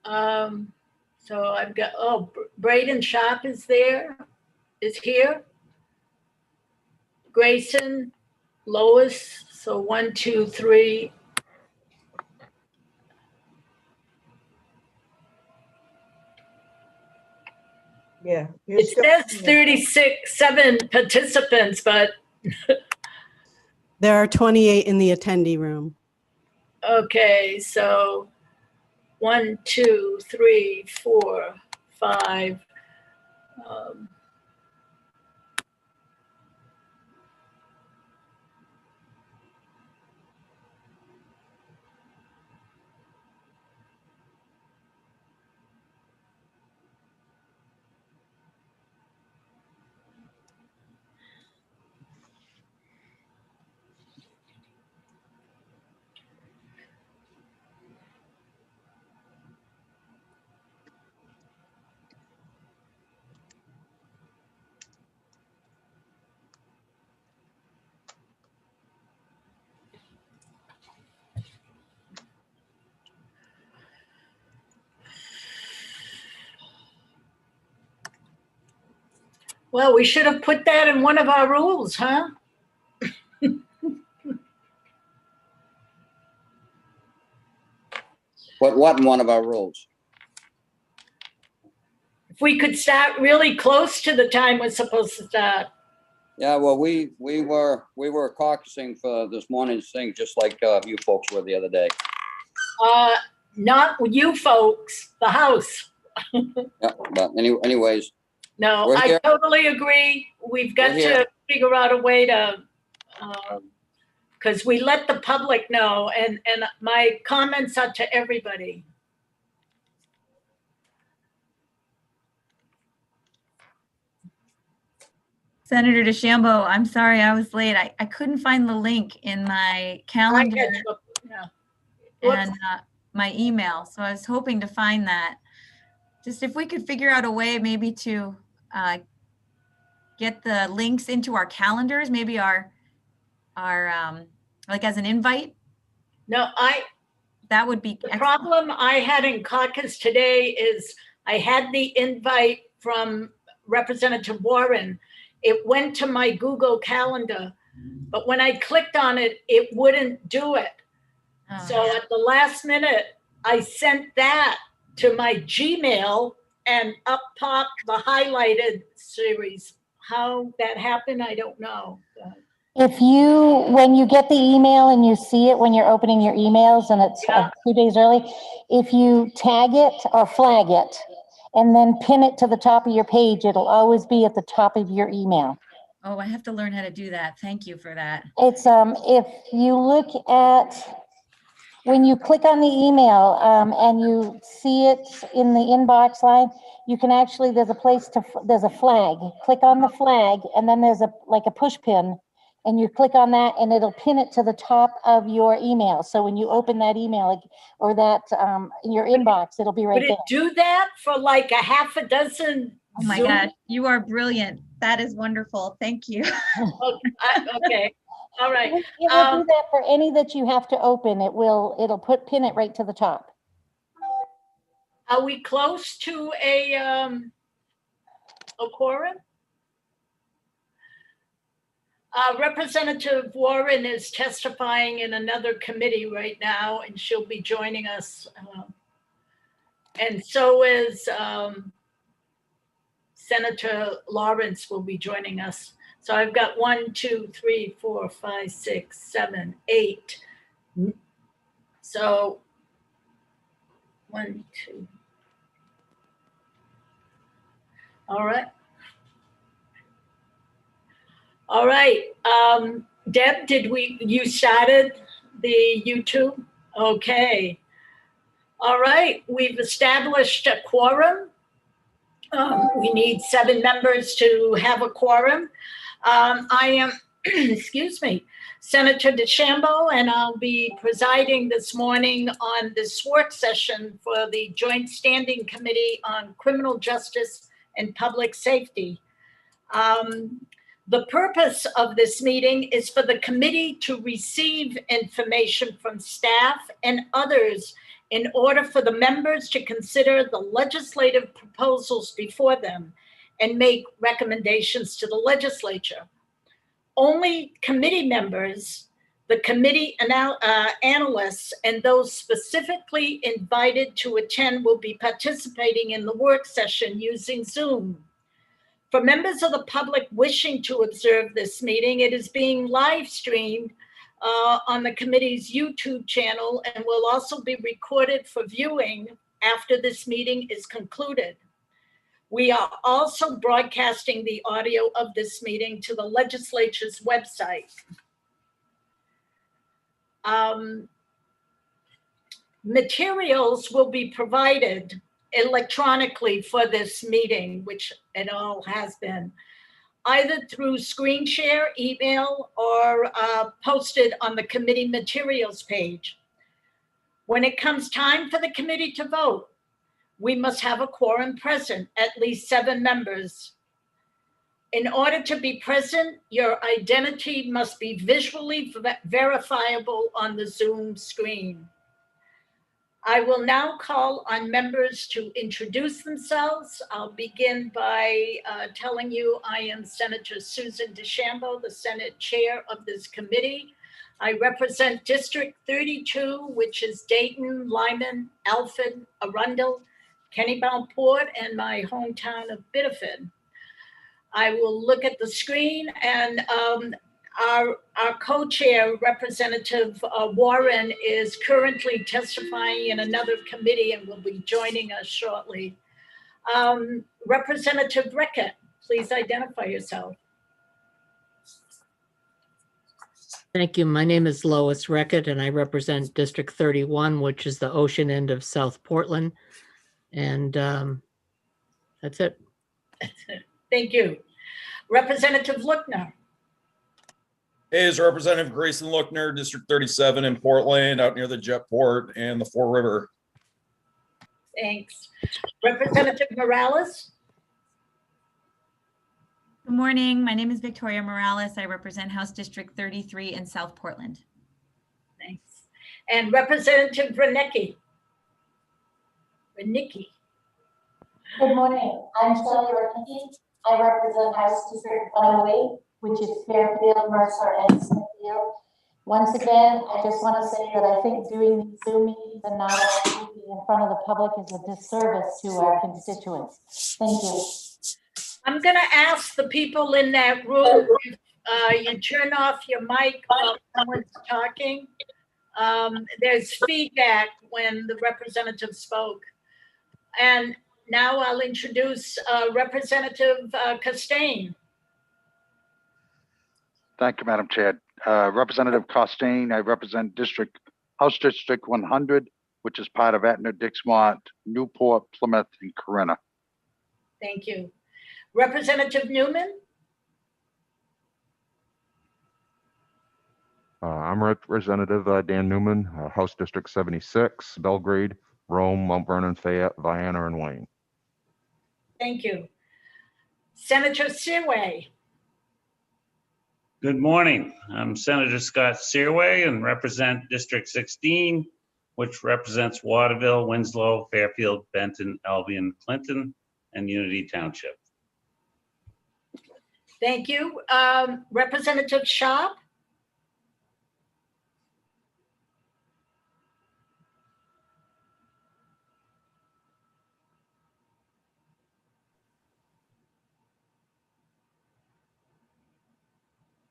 So I've got, oh, Braden Sharp is here. Grayson, Lois, so 1, 2, 3. Yeah. It says 37 participants, but. There are 28 in the attendee room. Okay, so 1, 2, 3, 4, 5. Well, we should have put that in one of our rules, huh? What in one of our rules? If we could start really close to the time we're supposed to start. Yeah, well, we were caucusing for this morning's thing, just like you folks were the other day. Not you folks, the House. Yeah, but anyways. No, I totally agree. We've got to figure out a way to, because we let the public know, and my comments are to everybody. Senator DeChambeau, I'm sorry I was late. I couldn't find the link in my calendar and my email, so I was hoping to find that. Just if we could figure out a way maybe to get the links into our calendars, maybe our like as an invite. No, that would be the excellent. problem I had in caucus today is I had the invite from Representative Warren. It went to my Google Calendar, but when I clicked on it, it wouldn't do it. Oh, so yeah. At the last minute, I sent that to my Gmail, and up popped the highlighted series. How that happened, I don't know. When you get the email and you see it when you're opening your emails and it's 2 days early, if you tag it or flag it and then pin it to the top of your page, it'll always be at the top of your email. Oh, I have to learn how to do that. Thank you for that. It's if you look at when you click on the email and you see it in the inbox line, you can actually, there's a flag. Click on the flag, and then there's a push pin, and you click on that and it'll pin it to the top of your email. So when you open that email or that in your inbox, it'll be right there. Would it do that for like a half a dozen? Oh my gosh, you are brilliant. That is wonderful. Thank you. Okay. All right. It will do that for any that you have to open. It'll pin it right to the top. Are we close to a quorum? Representative Warren is testifying in another committee right now, and she'll be joining us. And so is Senator Lawrence will be joining us. So I've got 1, 2, 3, 4, 5, 6, 7, 8. So 1, 2. All right. All right. Deb, you started the YouTube? Okay. All right. We've established a quorum. We need 7 members to have a quorum. I am, excuse me, Senator DeChambeau, and I'll be presiding this morning on this work session for the Joint Standing Committee on Criminal Justice and Public Safety. The purpose of this meeting is for the committee to receive information from staff and others in order for the members to consider the legislative proposals before them and make recommendations to the legislature. Only committee members, the committee analysts, and those specifically invited to attend will be participating in the work session using Zoom. For members of the public wishing to observe this meeting, it is being live streamed on the committee's YouTube channel and will also be recorded for viewing after this meeting is concluded. We are also broadcasting the audio of this meeting to the legislature's website. Materials will be provided electronically for this meeting, which it all has been, either through screen share, email, or posted on the committee materials page. When it comes time for the committee to vote, we must have a quorum present, at least 7 members. In order to be present, your identity must be visually verifiable on the Zoom screen. I will now call on members to introduce themselves. I'll begin by telling you I am Senator Susan DeChambeau, the Senate Chair of this committee. I represent District 32, which is Dayton, Lyman, Alfred, Arundel, Kennebunkport, and my hometown of Biddeford. I will look at the screen, and our co-chair, Representative Warren, is currently testifying in another committee and will be joining us shortly. Representative Rickett, please identify yourself. Thank you. My name is Lois Rickett, and I represent District 31, which is the ocean end of South Portland. And that's it. Thank you. Representative Lookner. Hey, is Representative Grayson Lookner, District 37 in Portland, out near the Jetport and the Fore River. Thanks. Representative Morales. Good morning. My name is Victoria Morales. I represent House District 33 in South Portland. Thanks. And Representative Renicki. Good morning. I'm Shelley Renicki. I represent House District 108, which is Fairfield, Mercer, and Smithfield. Once again, I just want to say that I think doing these Zoom meetings and not speaking in front of the public is a disservice to our constituents. Thank you. I'm going to ask the people in that room if you turn off your mic while someone's talking. There's feedback when the representative spoke. And now I'll introduce Representative Costain. Thank you, Madam Chair. Representative Costain, I represent House District 100, which is part of Etna, Dixmont, Newport, Plymouth, and Corinna. Thank you. Representative Newman? I'm Representative Dan Newman, House District 76, Belgrade, Rome, Mount Vernon, Fayette, Vienna, and Wayne. Thank you. Senator Searway. Good morning. I'm Senator Scott Searway and represent District 16, which represents Waterville, Winslow, Fairfield, Benton, Albion, Clinton, and Unity Township. Thank you. Representative Sharp?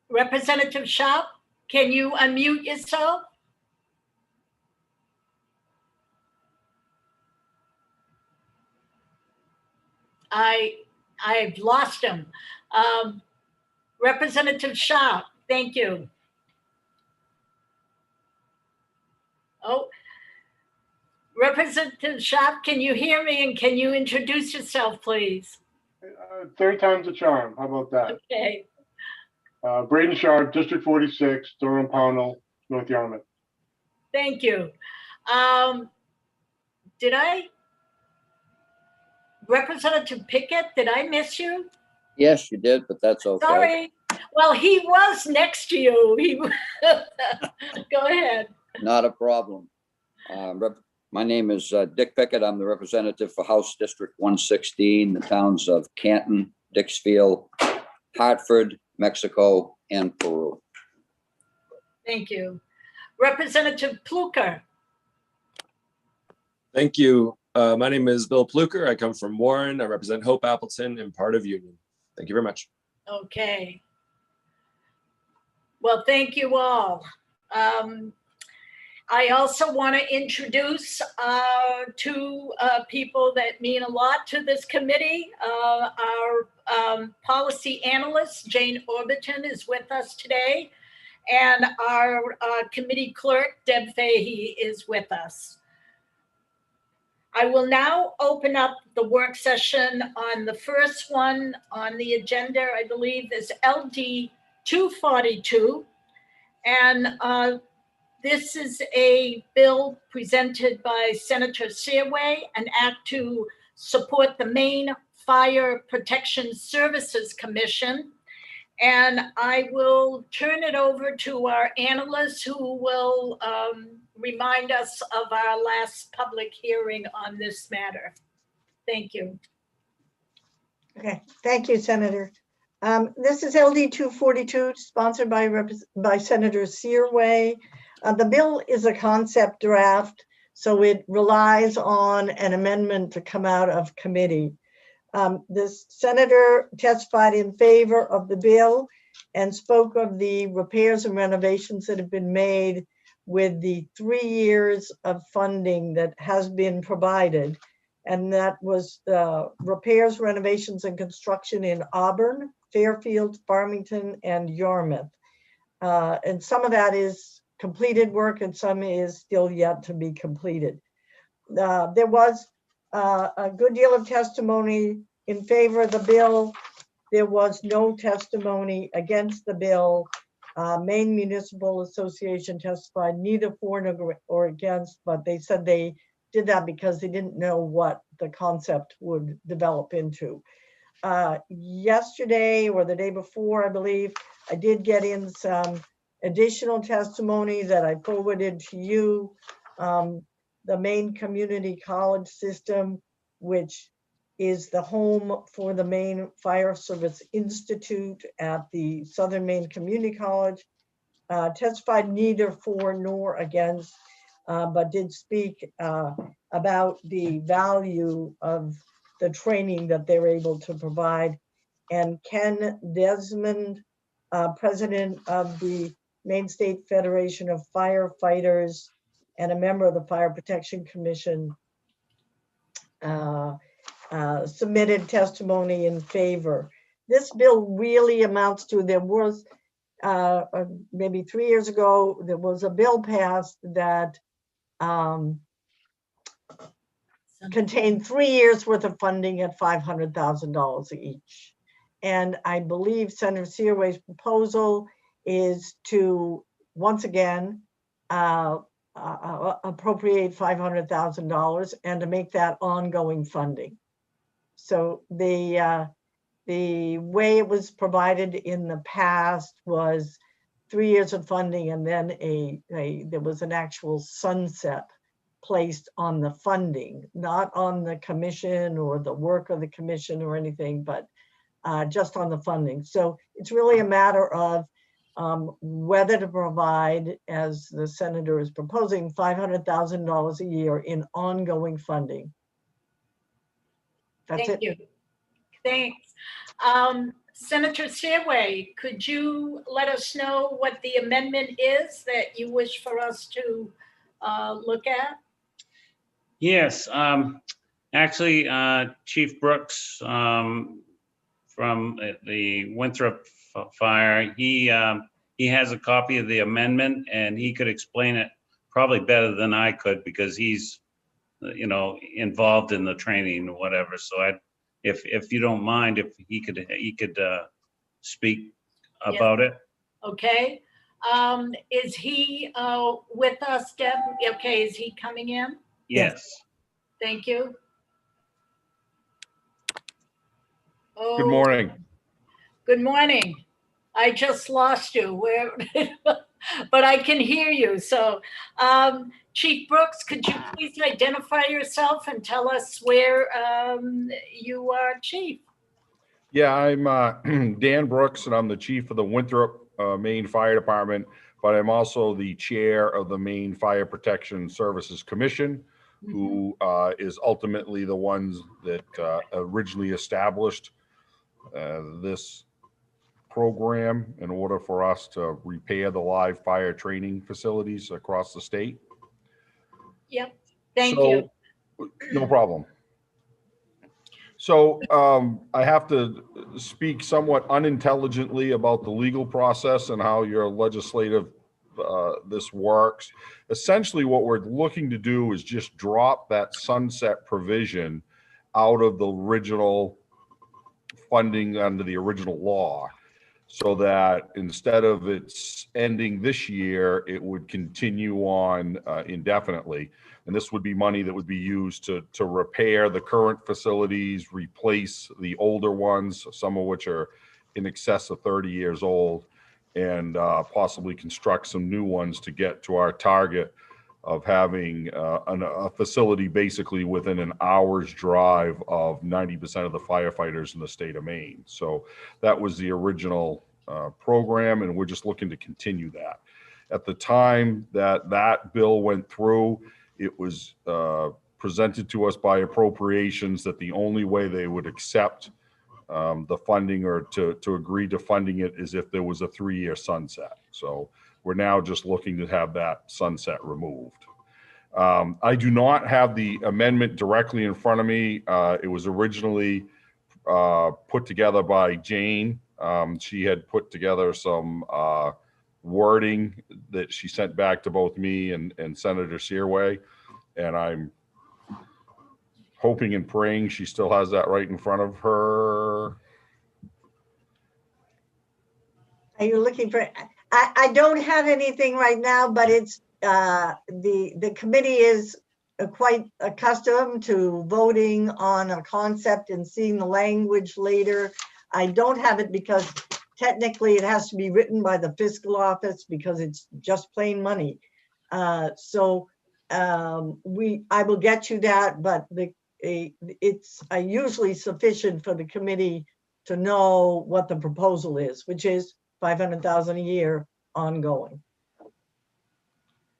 Representative Sharp, can you unmute yourself? I've lost him. Representative Sharp, thank you. Oh, Representative Sharp, can you hear me and can you introduce yourself, please? Third time's a charm. How about that? Okay. Braden Sharp, District 46, Durham, Pownell, North Yarmouth. Thank you. Representative Pickett, did I miss you? Yes, you did, but that's okay. Sorry. Well, he was next to you. Go ahead. Not a problem. My name is Dick Pickett. I'm the representative for House District 116, the towns of Canton, Dixfield, Hartford, Mexico, and Peru. Thank you. Representative Pluker. Thank you. My name is Bill Pluker. I come from Warren. I represent Hope Appleton and part of Union. Thank you very much. Okay. Well, thank you all. I also want to introduce two people that mean a lot to this committee. Our policy analyst, Jane Orbiton, is with us today, and our committee clerk, Deb Fahey, is with us. I will now open up the work session on the first one on the agenda, I believe, is LD 242. And this is a bill presented by Senator Searway, an act to support the Maine Fire Protection Services Commission. And I will turn it over to our analyst who will remind us of our last public hearing on this matter. Thank you. Okay, thank you, Senator. This is LD 242, sponsored by Senator Searway. The bill is a concept draft, so it relies on an amendment to come out of committee. This senator testified in favor of the bill and spoke of the repairs and renovations that have been made with the 3 years of funding that has been provided. And that was repairs, renovations, and construction in Auburn, Fairfield, Farmington, and Yarmouth. And some of that is completed work and some is still yet to be completed. There was a good deal of testimony in favor of the bill. There was no testimony against the bill. Maine Municipal Association testified neither for or against, but they said they did that because they didn't know what the concept would develop into. Yesterday or the day before, I believe, I did get in some additional testimony that I forwarded to you. The Maine Community College System, which is the home for the Maine Fire Service Institute at the Southern Maine Community College, testified neither for nor against, but did speak about the value of the training that they're able to provide. And Ken Desmond, president of the Maine State Federation of Firefighters and a member of the Fire Protection Commission, submitted testimony in favor. This bill really amounts to, there was maybe 3 years ago, there was a bill passed that contained 3 years worth of funding at $500,000 each. And I believe Senator Searway's proposal is to, once again, appropriate $500,000 and to make that ongoing funding. So the way it was provided in the past was 3 years of funding, and then there was an actual sunset placed on the funding, not on the commission or the work of the commission or anything, but just on the funding. So it's really a matter of whether to provide, as the senator is proposing, $500,000 a year in ongoing funding. That's Thank it. you. Thanks. Senator Searway, could you let us know what the amendment is that you wish for us to look at? Yes, actually, Chief Brooks from the Winthrop fire, he has a copy of the amendment and he could explain it probably better than I could because he's, you know, involved in the training or whatever. So if you don't mind, if he could speak about it. Okay. Is he with us, Deb? Okay, is he coming in? Yes. Thank you. Oh, Good morning. good morning. I just lost you. Where? but I can hear you. So, Chief Brooks, could you please identify yourself and tell us where you are chief? Yeah, I'm Dan Brooks, and I'm the chief of the Winthrop, Maine Fire Department, but I'm also the chair of the Maine Fire Protection Services Commission, who is ultimately the ones that originally established this program in order for us to repair the live fire training facilities across the state. Yep, thank you. No problem. So I have to speak somewhat unintelligently about the legal process and how your legislative this works. Essentially, what we're looking to do is just drop that sunset provision out of the original funding under the original law, so that instead of its ending this year, it would continue on indefinitely. And this would be money that would be used to repair the current facilities, replace the older ones, some of which are in excess of 30 years old, and possibly construct some new ones to get to our target of having a facility basically within an hour's drive of 90% of the firefighters in the state of Maine. So that was the original program, and we're just looking to continue that. At the time that that bill went through, it was presented to us by appropriations that the only way they would accept the funding or to agree to funding it is if there was a 3-year sunset. So we're now just looking to have that sunset removed. I do not have the amendment directly in front of me. It was originally put together by Jane. She had put together some wording that she sent back to both me and Senator Searway. And I'm hoping and praying she still has that right in front of her. Are you looking for, I don't have anything right now, but it's, the committee is quite accustomed to voting on a concept and seeing the language later. I don't have it because technically it has to be written by the fiscal office because it's just plain money. I will get you that, but it's usually sufficient for the committee to know what the proposal is, which is $500,000 a year ongoing.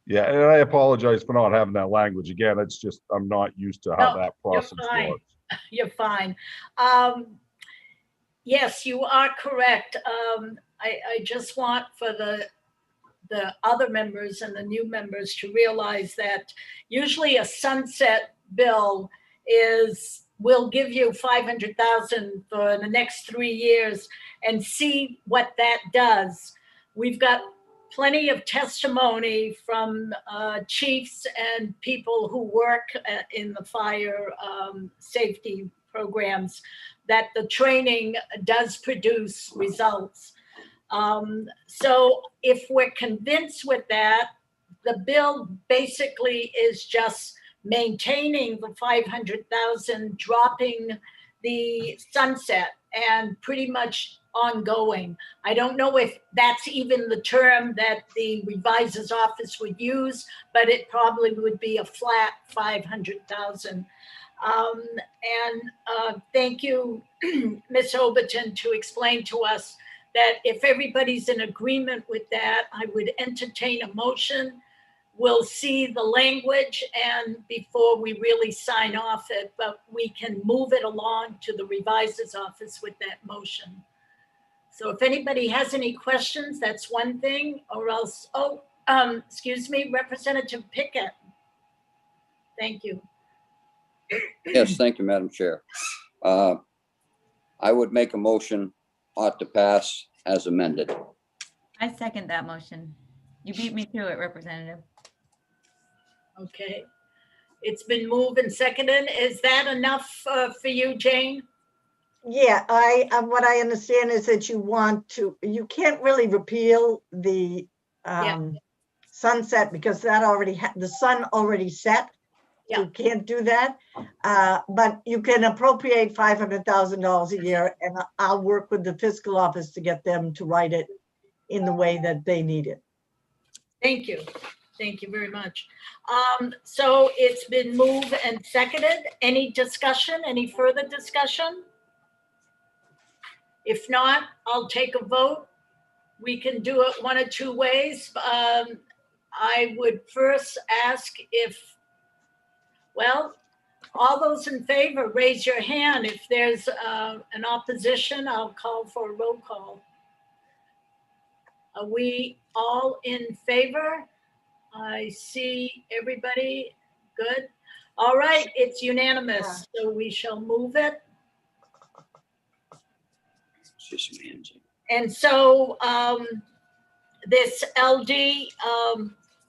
Yeah, and I apologize for not having that language. Again, it's just, I'm not used to how that process works. You're fine. Yes, you are correct. I just want for the other members and the new members to realize that usually a sunset bill will give you $500,000 for the next 3 years and see what that does. We've got plenty of testimony from chiefs and people who work in the fire safety programs that the training does produce results. So if we're convinced with that, the bill basically is just maintaining the 500,000, dropping the sunset, and pretty much ongoing. I don't know if that's even the term that the reviser's office would use, but it probably would be a flat 500,000. Thank you, Ms. Overton, to explain to us that if everybody's in agreement with that, I would entertain a motion. We'll see the language and before we really sign off it, but we can move it along to the reviser's office with that motion. So if anybody has any questions, that's one thing, or else, excuse me, Representative Pickett. Thank you. Yes, thank you, Madam Chair. I would make a motion ought to pass as amended. I second that motion. You beat me to it, Representative. Okay. It's been moved and seconded. Is that enough for you, Jane? Yeah, what I understand is that you can't really repeal the sunset because that already the sun already set. Yeah. You can't do that, but you can appropriate $500,000 a year, and I'll work with the fiscal office to get them to write it in the way that they need it. Thank you. Thank you very much. So it's been moved and seconded. Any discussion, any further discussion? If not, I'll take a vote. We can do it one of two ways. I would first ask if, well, all those in favor, raise your hand. If there's an opposition, I'll call for a roll call. Are we all in favor? I see everybody. Good. All right, it's unanimous, so we shall move it. And so this LD,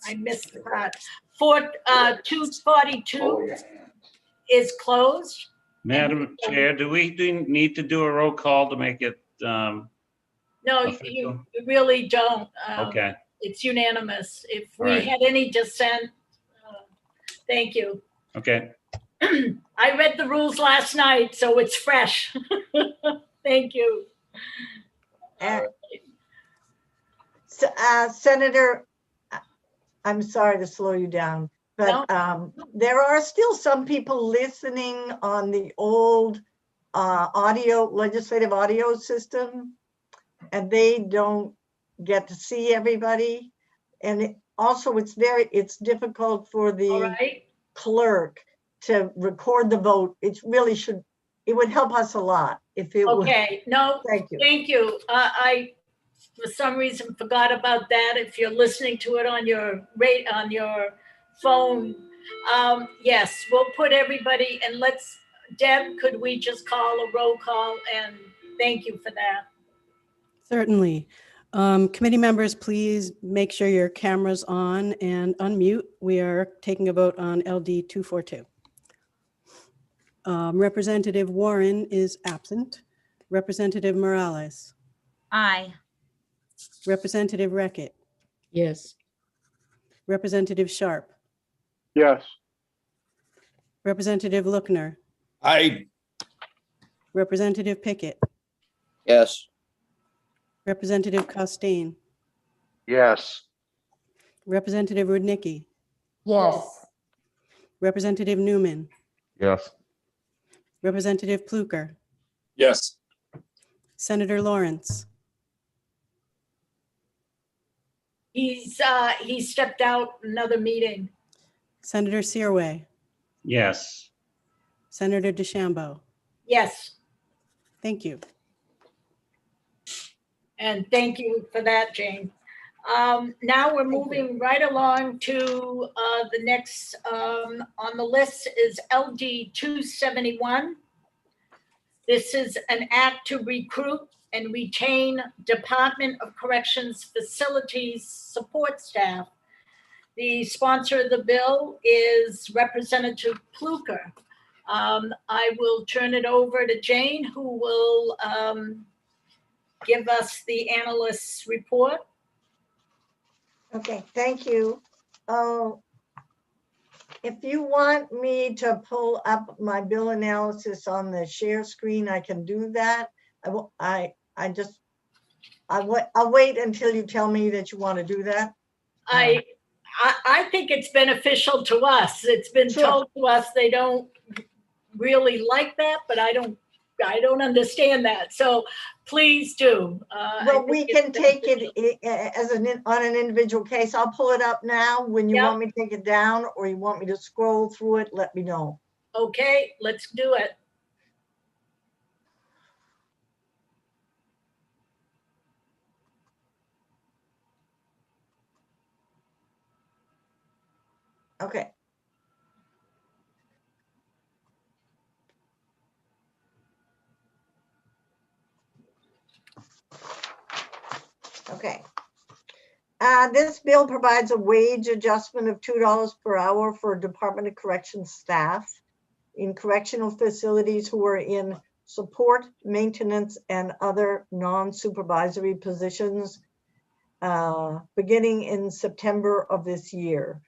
I missed the part, 242 is closed. Madam Chair, do we need to do a roll call to make it? No, you really don't. Okay. It's unanimous. If All we right. had any dissent, thank you. Okay. I read the rules last night, so it's fresh. Thank you. Senator, I'm sorry to slow you down, but there are still some people listening on the old legislative audio system, and they don't get to see everybody. And it's difficult for the clerk to record the vote. It would help us a lot if it would. Okay, no, Thank you. Thank you. I, for some reason, forgot about that. If you're listening to it on your phone, yes, we'll put everybody, and Deb, could we just call a roll call? And thank you for that. Certainly. Committee members, please make sure your camera's on and unmute. We are taking a vote on LD 242. Representative Warren is absent. Representative Morales. Aye. Representative Reckitt. Yes. Representative Sharp. Yes. Representative Lookner. Aye. Representative Pickett. Yes. Representative Costain. Yes. Representative Rudnicki. Yes. Representative Newman. Yes. Representative Pluker. Yes. Senator Lawrence. He stepped out another meeting. Senator Searway. Yes. Senator DeChambeau. Yes, Thank you. and thank you for that, Jane. Now we're moving right along to the next on the list is LD 271. This is an act to recruit and retain Department of Corrections Facilities support staff. The sponsor of the bill is Representative Pluker. I will turn it over to Jane, who will give us the analyst's report. Okay, thank you. If you want me to pull up my bill analysis on the share screen, I can do that. I'll wait until you tell me that you want to do that. I think it's beneficial to us. It's been told to us they don't really like that, but I don't understand that. So please do. Well, we can take it as on an individual case. I'll pull it up now. When you want me to take it down or you want me to scroll through it, let me know. Okay, let's do it. Okay. Okay. This bill provides a wage adjustment of $2 per hour for Department of Corrections staff in correctional facilities who are in support, maintenance, and other non-supervisory positions beginning in September of this year.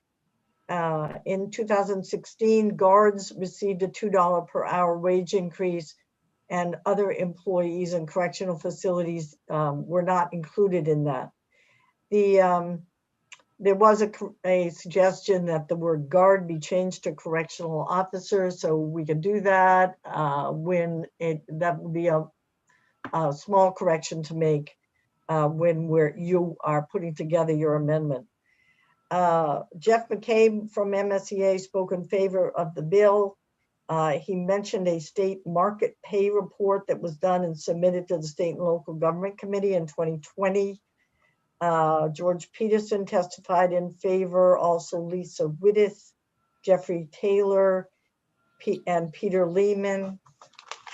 In 2016, guards received a $2 per hour wage increase, and other employees in correctional facilities were not included in that. The There was a suggestion that the word guard be changed to correctional officer, so we could do that when that would be a small correction to make when you are putting together your amendment. Jeff McCabe from MSEA spoke in favor of the bill. He mentioned a state market pay report that was done and submitted to the State and Local Government Committee in 2020. George Peterson testified in favor, also Lisa Wittes, Jeffrey Taylor, and Peter Lehman.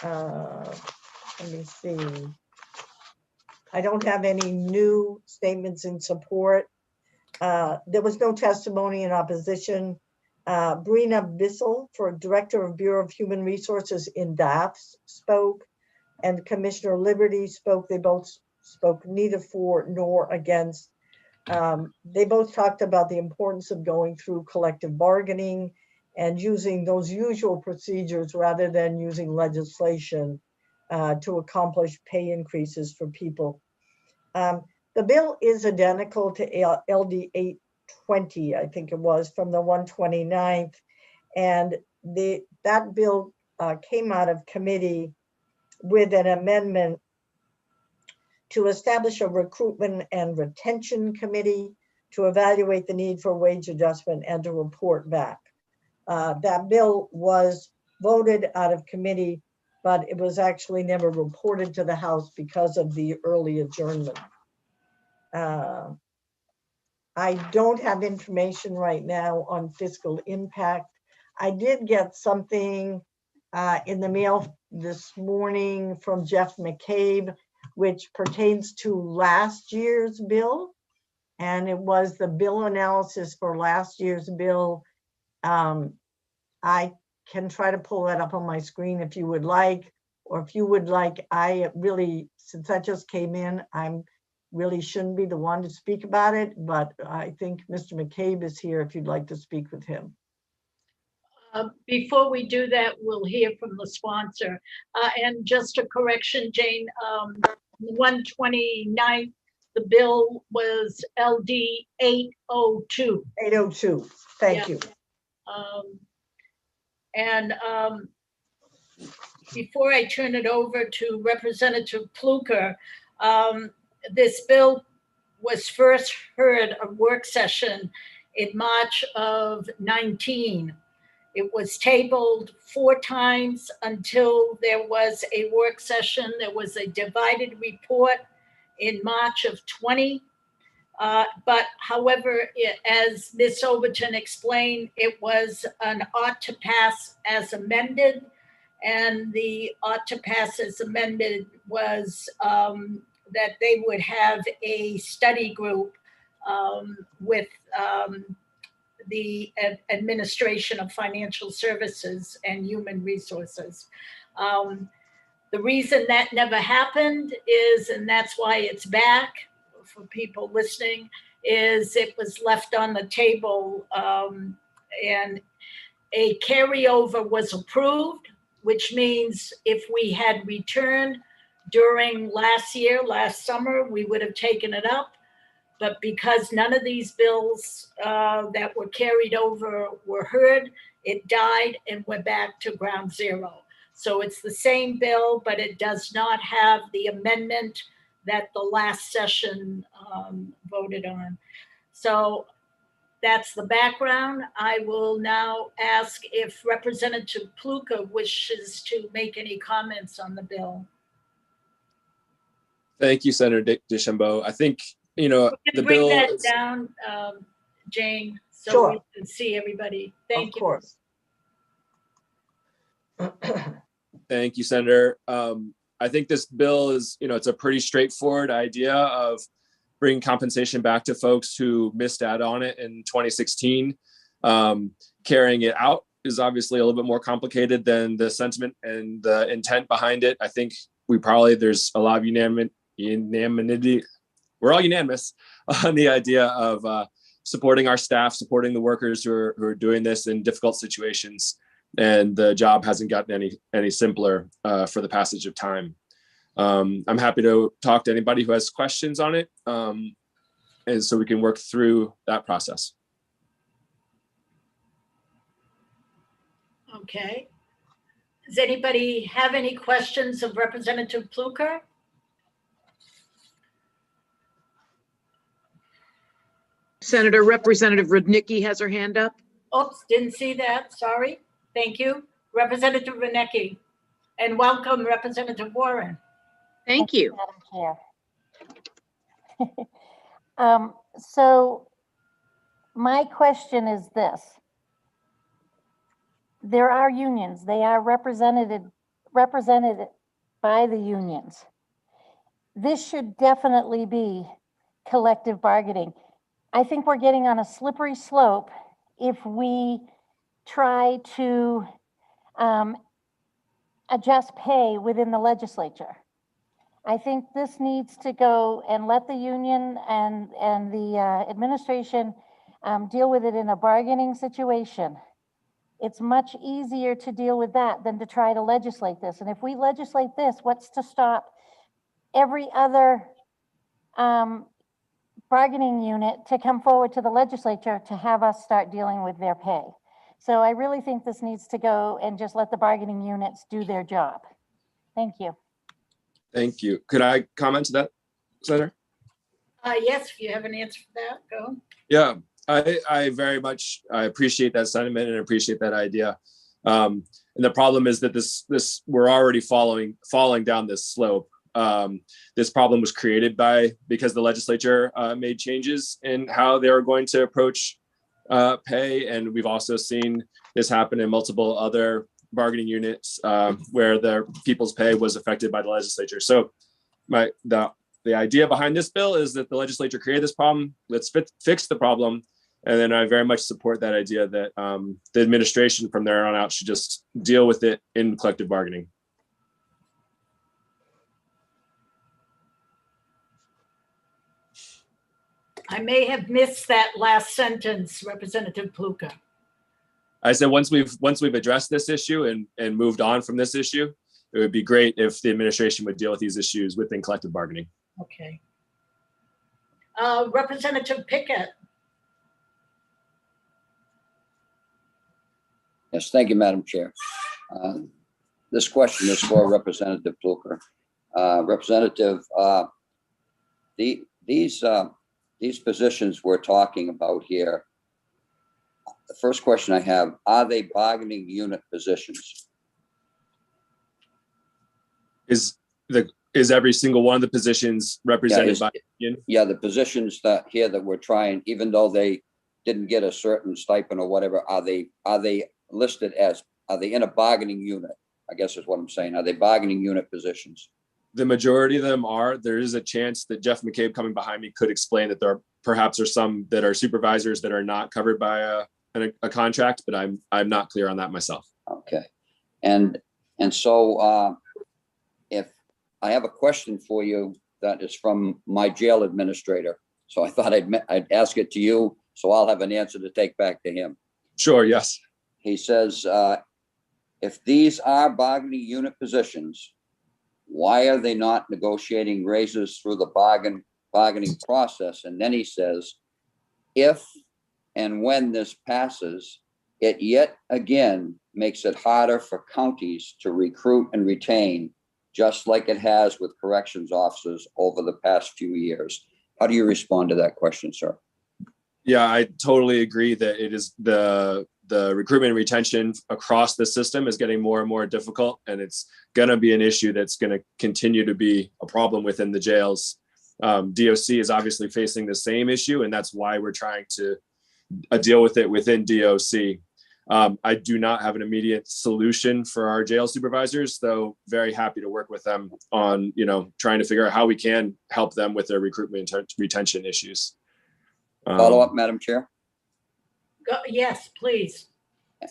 Let me see. I don't have any new statements in support. There was no testimony in opposition. Brina Bissell, for Director of Bureau of Human Resources in DAFS, spoke, and Commissioner Liberty spoke. They both spoke neither for nor against. They both talked about the importance of going through collective bargaining and using those usual procedures rather than using legislation to accomplish pay increases for people. The bill is identical to LD 820, I think it was, from the 129th. And that bill came out of committee with an amendment to establish a recruitment and retention committee to evaluate the need for wage adjustment and to report back. That bill was voted out of committee, but it was actually never reported to the House because of the early adjournment. I don't have information right now on fiscal impact. I did get something in the mail this morning from Jeff McCabe, which pertains to last year's bill. And it was the bill analysis for last year's bill. I can try to pull that up on my screen if you would like, or if you would like, I really, since that just came in, I'm really shouldn't be the one to speak about it, but I think Mr. McCabe is here if you'd like to speak with him. Before we do that, we'll hear from the sponsor. And just a correction, Jane, 129th, the bill was LD 802. 802, thank you. Before I turn it over to Representative Pluker, this bill was first heard a work session in March of 19. It was tabled 4 times until there was a work session. There was a divided report in March of 20. But however, as Ms. Overton explained, it was an ought to pass as amended. And the ought to pass as amended was that they would have a study group with the Administration of Financial Services and Human Resources. The reason that never happened is, and that's why it's back for people listening, is it was left on the table and a carryover was approved, which means if we had returned during last summer, we would have taken it up. But because none of these bills that were carried over were heard, it died and we're back to ground zero. So it's the same bill, but it does not have the amendment that the last session voted on. So that's the background. I will now ask if Representative Pluker wishes to make any comments on the bill. Thank you, Senator DeChambeau. I think, you know, the bring bill that is, down, Jane, so Sure. we can see everybody. Thank Of you. course. Thank you, Senator. I think this bill is, you know, it's a pretty straightforward idea of bringing compensation back to folks who missed out on it in 2016. Carrying it out is obviously a little bit more complicated than the sentiment and the intent behind it. I think there's a lot of unanimity. We're all unanimous on the idea of supporting our staff, supporting the workers who are doing this in difficult situations. And the job hasn't gotten any simpler for the passage of time. I'm happy to talk to anybody who has questions on it. and so we can work through that process. Okay. Does anybody have any questions of Representative Pluker? Senator Representative Rudnicki has her hand up. Oops, didn't see that. Sorry. Thank you. Representative Renecki. And welcome, Representative Warren. Thank you. Madam Chair. So my question is this. There are unions. They are represented by the unions. This should definitely be collective bargaining. I think we're getting on a slippery slope if we try to adjust pay within the legislature. I think this needs to go and let the union and the administration deal with it in a bargaining situation. It's much easier to deal with that than to try to legislate this. And if we legislate this, what's to stop every other bargaining unit to come forward to the legislature to have us start dealing with their pay? So I really think this needs to go and just let the bargaining units do their job. Thank you. Thank you. Could I comment to that, Senator? Yes, if you have an answer for that, go. Yeah, I very much, I appreciate that sentiment and appreciate that idea. And the problem is that this we're already falling down this slope. This problem was created because the legislature made changes in how they were going to approach pay, and we've also seen this happen in multiple other bargaining units where the people's pay was affected by the legislature. So the idea behind this bill is that the legislature created this problem. Let's fix the problem. And then I very much support that idea that the administration from there on out should just deal with it in collective bargaining. I may have missed that last sentence, Representative Pluka. I said once we've addressed this issue and moved on from this issue, it would be great if the administration would deal with these issues within collective bargaining. Okay. Representative Pickett. Yes, thank you, Madam Chair. This question is for Representative Pluker. Representative, these positions we're talking about here, the first question I have, are they bargaining unit positions? Is every single one of the positions represented by union? Yeah, the positions that we're trying, even though they didn't get a certain stipend or whatever, are they listed as, are they in a bargaining unit? I guess is what I'm saying. Are they bargaining unit positions? The majority of them are. There is a chance that Jeff McCabe coming behind me could explain that there perhaps are some that are supervisors that are not covered by a contract, but I'm not clear on that myself. Okay. And so if I have a question for you that is from my jail administrator, so I thought I'd ask it to you, so I'll have an answer to take back to him. Sure, yes. He says, if these are bargaining unit positions, why are they not negotiating raises through the bargaining process? And then he says, if and when this passes, it yet again makes it harder for counties to recruit and retain, just like it has with corrections officers over the past few years. How do you respond to that question, sir? Yeah, I totally agree that it is the recruitment and retention across the system is getting more and more difficult, and it's going to be an issue that's going to continue to be a problem within the jails. DOC is obviously facing the same issue, and that's why we're trying to deal with it within DOC. I do not have an immediate solution for our jail supervisors, though very happy to work with them on, trying to figure out how we can help them with their recruitment and retention issues. Follow up, Madam Chair. Yes, please.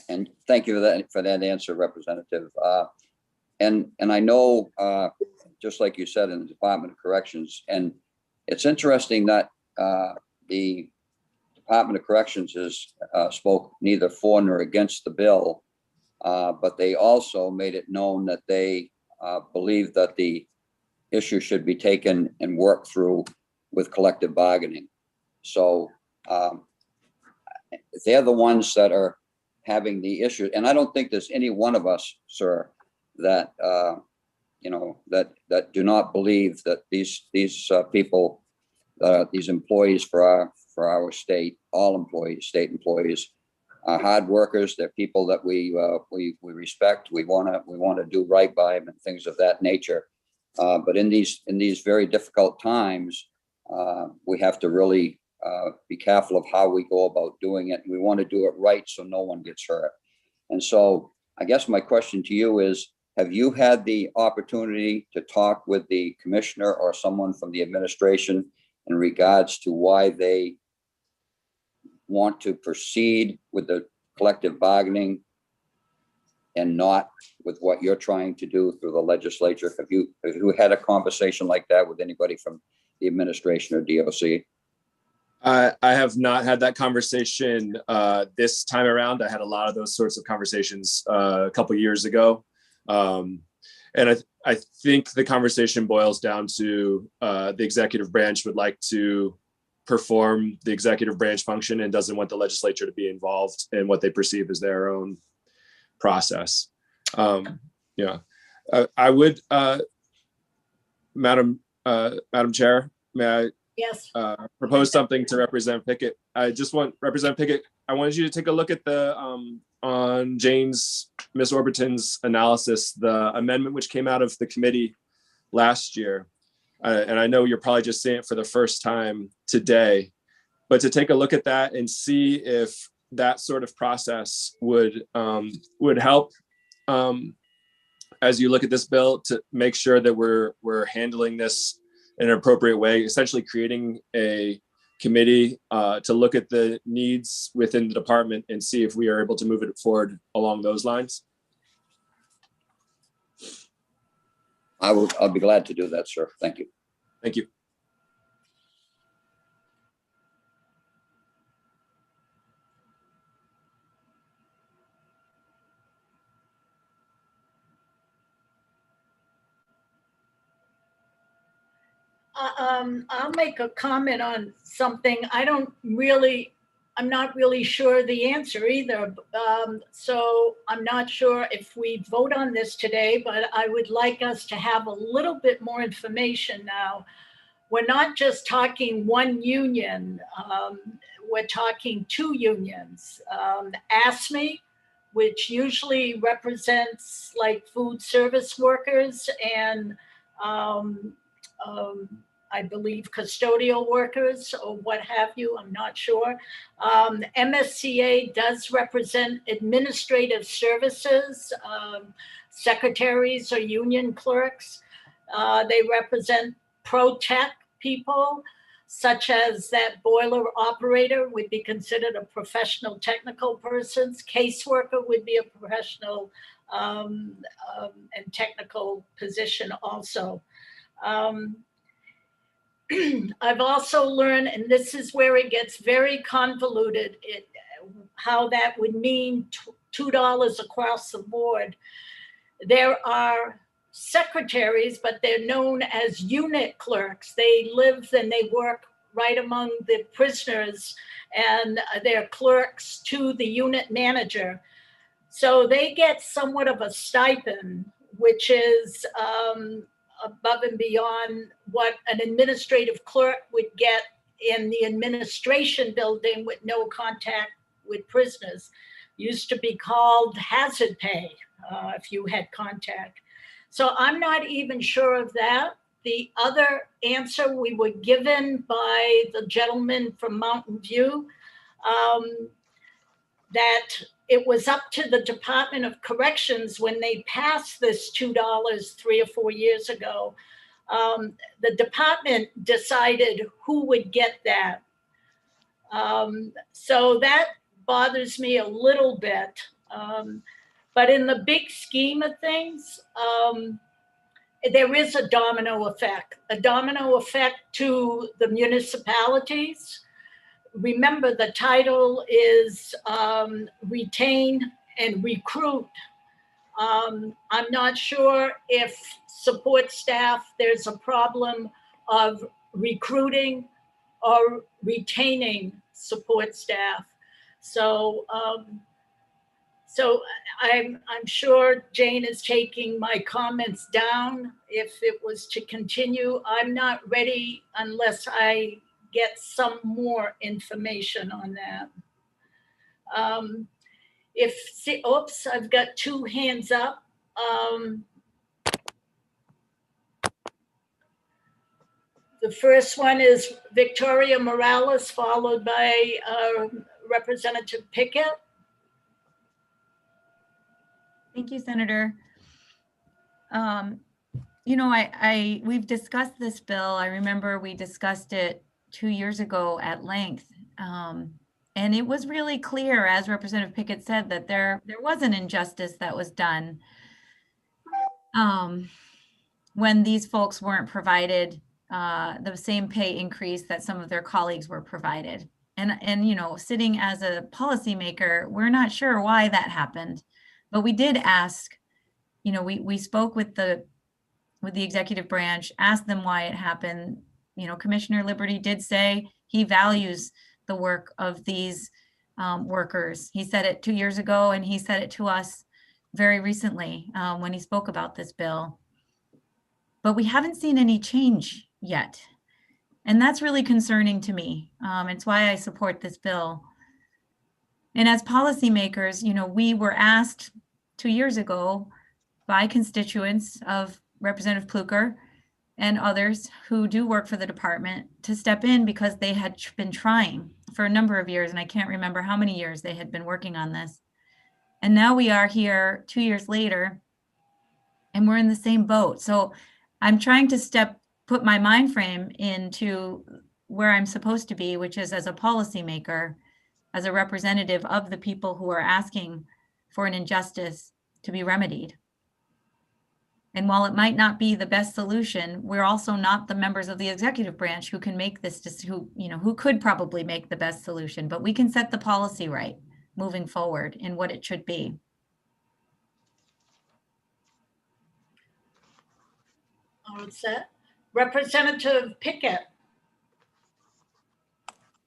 And thank you for that answer, Representative. And I know, just like you said, in the Department of Corrections, and it's interesting that the Department of Corrections has spoke neither for nor against the bill, but they also made it known that they believe that the issue should be taken and worked through with collective bargaining. So they're the ones that are having the issue. And I don't think there's any one of us, sir, that, that do not believe that these people, these employees for our state, all employees, state employees, are hard workers. They're people that we respect. We want to do right by them and things of that nature. But in these very difficult times, we have to really be careful of how we go about doing it. We want to do it right so no one gets hurt. And so I guess my question to you is, have you had the opportunity to talk with the commissioner or someone from the administration in regards to why they want to proceed with the collective bargaining and not with what you're trying to do through the legislature? Have you had a conversation like that with anybody from the administration or DOC? I have not had that conversation this time around. I had a lot of those sorts of conversations a couple years ago. And I think the conversation boils down to the executive branch would like to perform the executive branch function and doesn't want the legislature to be involved in what they perceive as their own process. I would, Madam Chair, may I Yes. Propose something to Representative Pickett? I just want Representative Pickett, I wanted you to take a look at the on Miss Orbiton's analysis, the amendment which came out of the committee last year. And I know you're probably just seeing it for the first time today, but to take a look at that and see if that sort of process would help as you look at this bill, to make sure that we're handling this in an appropriate way, essentially creating a committee to look at the needs within the department and see if we are able to move it forward along those lines. I'll be glad to do that, sir. Thank you. Thank you. I'll make a comment on something. I'm not really sure the answer either. So I'm not sure if we vote on this today, but I would like us to have a little bit more information now. We're not just talking one union, we're talking two unions. ASME, which usually represents like food service workers and I believe custodial workers or what have you, I'm not sure. MSCA does represent administrative services, secretaries or union clerks. They represent pro-tech people, such as that boiler operator would be considered a professional technical person. Caseworker would be a professional and technical position also. I've also learned, and this is where it gets very convoluted, how that would mean $2 across the board. There are secretaries, but they're known as unit clerks. They live and they work right among the prisoners, and they're clerks to the unit manager. So they get somewhat of a stipend, which is above and beyond what an administrative clerk would get in the administration building with no contact with prisoners. Used to be called hazard pay if you had contact. So I'm not even sure of that. The other answer we were given by the gentleman from Mountain View, that it was up to the Department of Corrections when they passed this $2 3 or 4 years ago. The department decided who would get that. So that bothers me a little bit. But in the big scheme of things, there is a domino effect to the municipalities. Remember, the title is retain and recruit. I'm not sure if support staff, there's a problem of recruiting or retaining support staff. So, so I'm sure Jane is taking my comments down. If it was to continue, I'm not ready unless I get some more information on that. Oops, I've got two hands up. The first one is Victoria Morales, followed by Representative Pickett. Thank you, Senator. You know, we've discussed this bill. I remember we discussed it 2 years ago at length. And it was really clear, as Representative Pickett said, that there was an injustice that was done when these folks weren't provided the same pay increase that some of their colleagues were provided. And you know, sitting as a policymaker, we're not sure why that happened, but we did ask. You know, we spoke with the executive branch, asked them why it happened. You know, Commissioner Liberty did say he values the work of these workers. He said it 2 years ago, and he said it to us very recently when he spoke about this bill. But we haven't seen any change yet. And that's really concerning to me. It's why I support this bill. And as policymakers, you know, we were asked 2 years ago by constituents of Representative Pluker and others who do work for the department to step in because they had been trying for a number of years, and I can't remember how many years they had been working on this. And now we are here 2 years later, and we're in the same boat. So I'm trying to put my mind frame into where I'm supposed to be, which is as a policymaker, as a representative of the people who are asking for an injustice to be remedied. And while it might not be the best solution, we're also not the members of the executive branch who can make this, who could probably make the best solution, but we can set the policy right moving forward in what it should be. All set. Representative Pickett.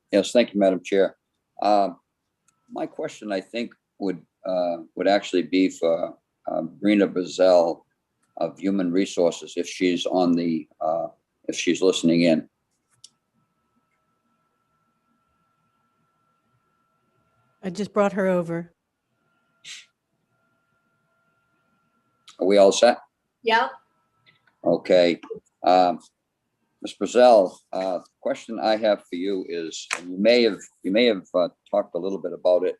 Yes, thank you, Madam Chair. My question, I think, would actually be for Brina Bazell of Human Resources, if she's on the, if she's listening in. I just brought her over. Are we all set? Yeah. Okay. Ms. Bazell, question I have for you is, and you may have talked a little bit about it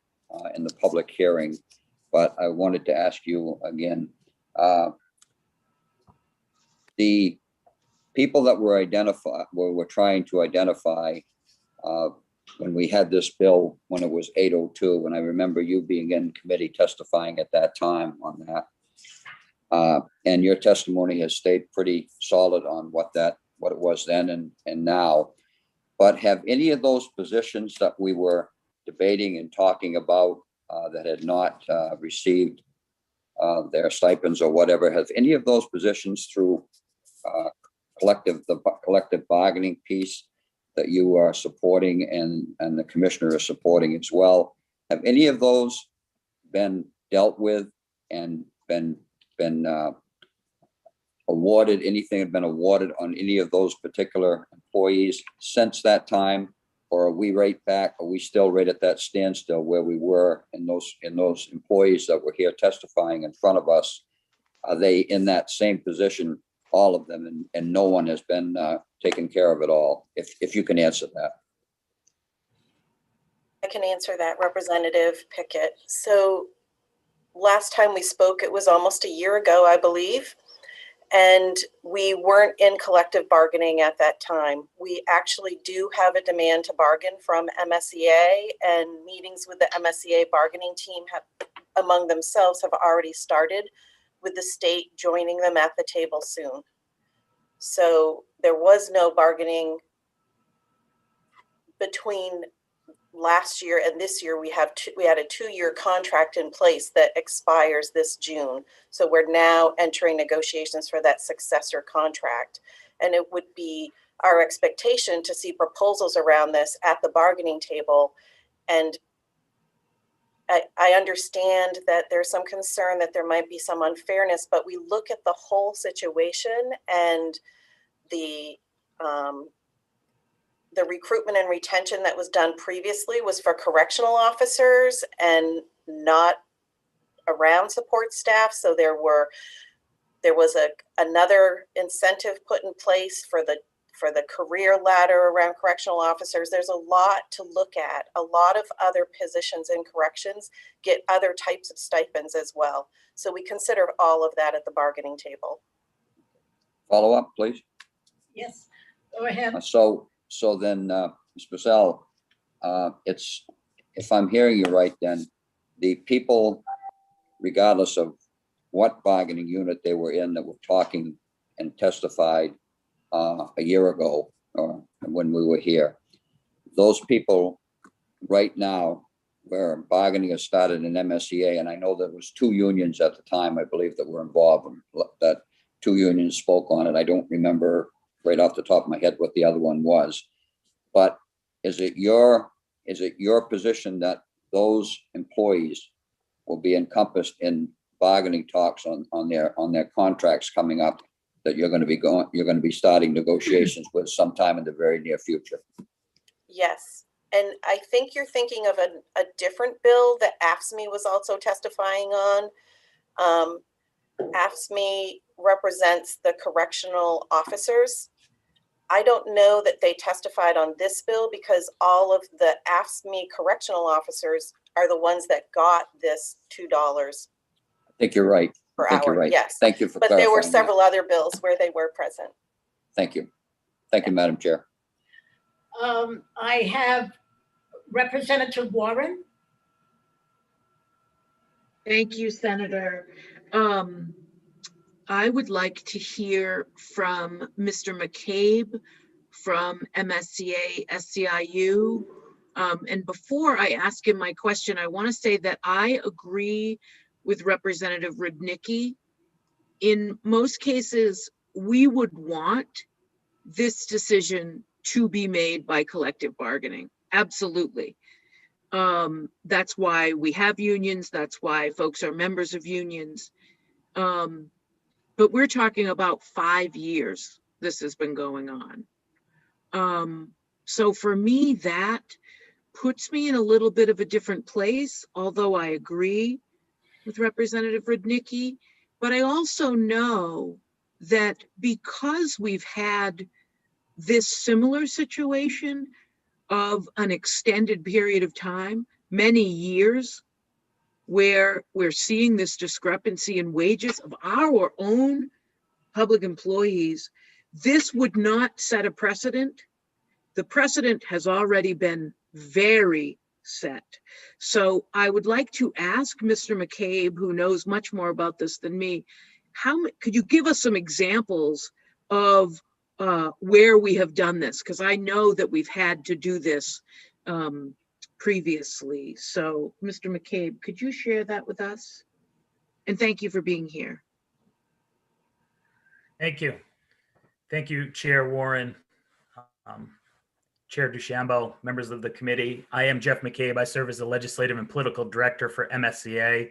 in the public hearing, but I wanted to ask you again. The people that were we're trying to identify when we had this bill, when it was 802, and I remember you being in committee testifying at that time on that. And your testimony has stayed pretty solid on what it was then and now. But have any of those positions that we were debating and talking about that had not received their stipends or whatever, have any of those positions through the collective bargaining piece that you are supporting and the commissioner is supporting as well, have any of those been dealt with and been awarded, anything had been awarded on any of those particular employees since that time? Or are we right back, are we still right at that standstill where we were in those employees that were here testifying in front of us? Are they in that same position, all of them, and no one has been taken care of at all? If you can answer that. I can answer that, Representative Pickett. So last time we spoke, it was almost a year ago, I believe. And we weren't in collective bargaining at that time. We actually do have a demand to bargain from MSEA, and meetings with the MSEA bargaining team among themselves have already started, with the state joining them at the table soon. So there was no bargaining between last year and this year. We had a 2-year contract in place that expires this June. So we're now entering negotiations for that successor contract. And it would be our expectation to see proposals around this at the bargaining table. And I understand that there's some concern that there might be some unfairness, but we look at the whole situation, and the recruitment and retention that was done previously was for correctional officers and not around support staff. So there was another incentive put in place for the career ladder around correctional officers. There's a lot to look at. A lot of other positions in corrections get other types of stipends as well. So we consider all of that at the bargaining table. Follow up, please. Yes, go ahead. So then, Ms. Purcell, if I'm hearing you right, then the people, regardless of what bargaining unit they were in, that were talking and testified a year ago, or when we were here, those people right now, where bargaining has started in MSEA, and I know there was 2 unions at the time, I believe, that were involved, and that 2 unions spoke on it. I don't remember right off the top of my head what the other one was, but is it your position that those employees will be encompassed in bargaining talks on their contracts coming up, that you're going to be starting negotiations with sometime in the very near future? Yes. And I think you're thinking of a different bill that AFSCME was also testifying on. AFSCME represents the correctional officers. I don't know that they testified on this bill, because all of the AFSCME correctional officers are the ones that got this $2 I think you're right. per I think hour. you're right. Yes. Thank you for But there were clarifying that. several other bills where they were present. Thank you. Thank you, Madam Chair. I have Representative Warren. Thank you, Senator. I would like to hear from Mr. McCabe from MSCA SCIU. And before I ask him my question, I want to say that I agree with Representative Rudnicki. In most cases, we would want this decision to be made by collective bargaining. Absolutely. That's why we have unions. That's why folks are members of unions. But we're talking about 5 years this has been going on. So for me, that puts me in a little bit of a different place, although I agree with Representative Rudnicki. But I also know that because we've had this similar situation of an extended period of time, many years, where we're seeing this discrepancy in wages of our own public employees, this would not set a precedent. The precedent has already been very set. So I would like to ask Mr. McCabe, who knows much more about this than me, could you give us some examples of where we have done this? Because I know that we've had to do this previously. So Mr. McCabe, could you share that with us? And thank you for being here. Thank you. Thank you, Chair Warren, Chair DeChambeau, members of the committee. I am Jeff McCabe. I serve as the Legislative and Political Director for MSCA,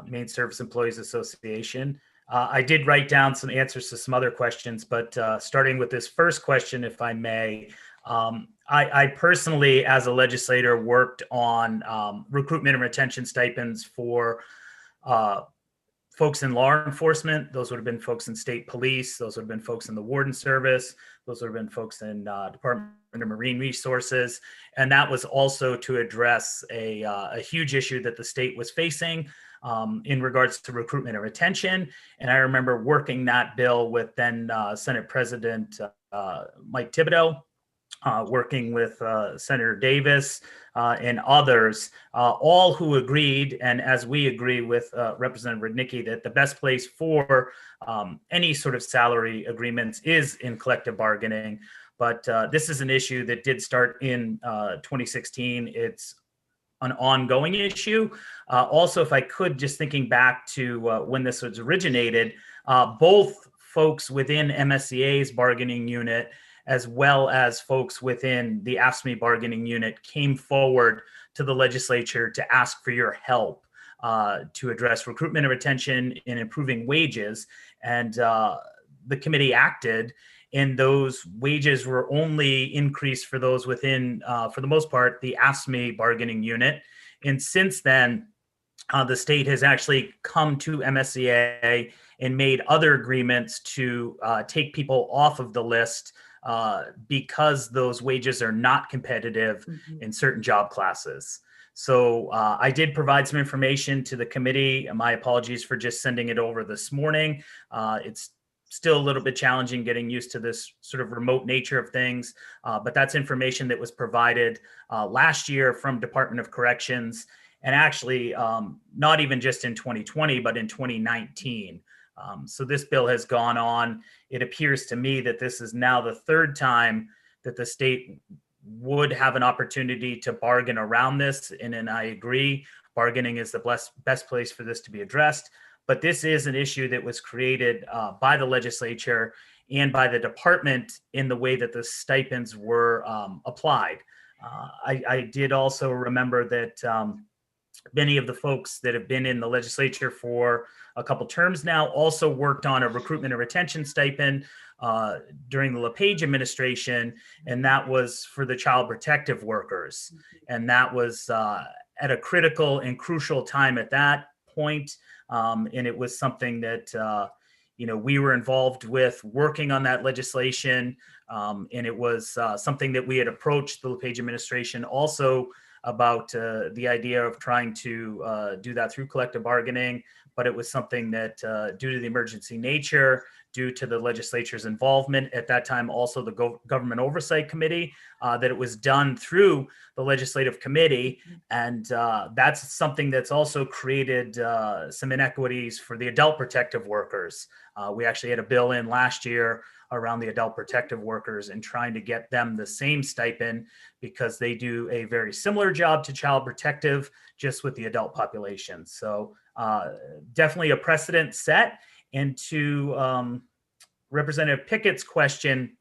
Maine Service Employees Association. I did write down some answers to some other questions, but starting with this first question, if I may, I personally, as a legislator, worked on recruitment and retention stipends for folks in law enforcement. Those would have been folks in state police. Those would have been folks in the warden service. Those would have been folks in Department of Marine Resources. And that was also to address a huge issue that the state was facing in regards to recruitment and retention. And I remember working that bill with then Senate President Mike Thibodeau, working with Senator Davis and others, all who agreed, and as we agree with Representative Rudnicki, that the best place for any sort of salary agreements is in collective bargaining. But this is an issue that did start in 2016. It's an ongoing issue. Also, if I could, just thinking back to when this was originated, both folks within MSCA's bargaining unit as well as folks within the AFSCME bargaining unit came forward to the legislature to ask for your help to address recruitment and retention and improving wages. And the committee acted, and those wages were only increased for those within, for the most part, the AFSCME bargaining unit. And since then, the state has actually come to MSCA and made other agreements to take people off of the list because those wages are not competitive in certain job classes. So I did provide some information to the committee. My apologies for just sending it over this morning. It's still a little bit challenging getting used to this sort of remote nature of things, but that's information that was provided last year from Department of Corrections, and actually not even just in 2020, but in 2019. So this bill has gone on. It appears to me that this is now the third time that the state would have an opportunity to bargain around this. And I agree, bargaining is the best place for this to be addressed. But this is an issue that was created by the legislature and by the department in the way that the stipends were applied. I did also remember that many of the folks that have been in the legislature for a couple terms now also worked on a recruitment and retention stipend during the LePage administration, and that was for the child protective workers. And that was at a critical and crucial time at that point. And it was something that, we were involved with working on that legislation. And it was something that we had approached the LePage administration also about the idea of trying to do that through collective bargaining. But it was something that due to the emergency nature, due to the legislature's involvement at that time, also the Government Oversight Committee, that it was done through the Legislative Committee. And that's something that's also created some inequities for the adult protective workers. We actually had a bill in last year around the adult protective workers and trying to get them the same stipend because they do a very similar job to child protective, just with the adult population. So definitely a precedent set. And to Representative Pickett's question,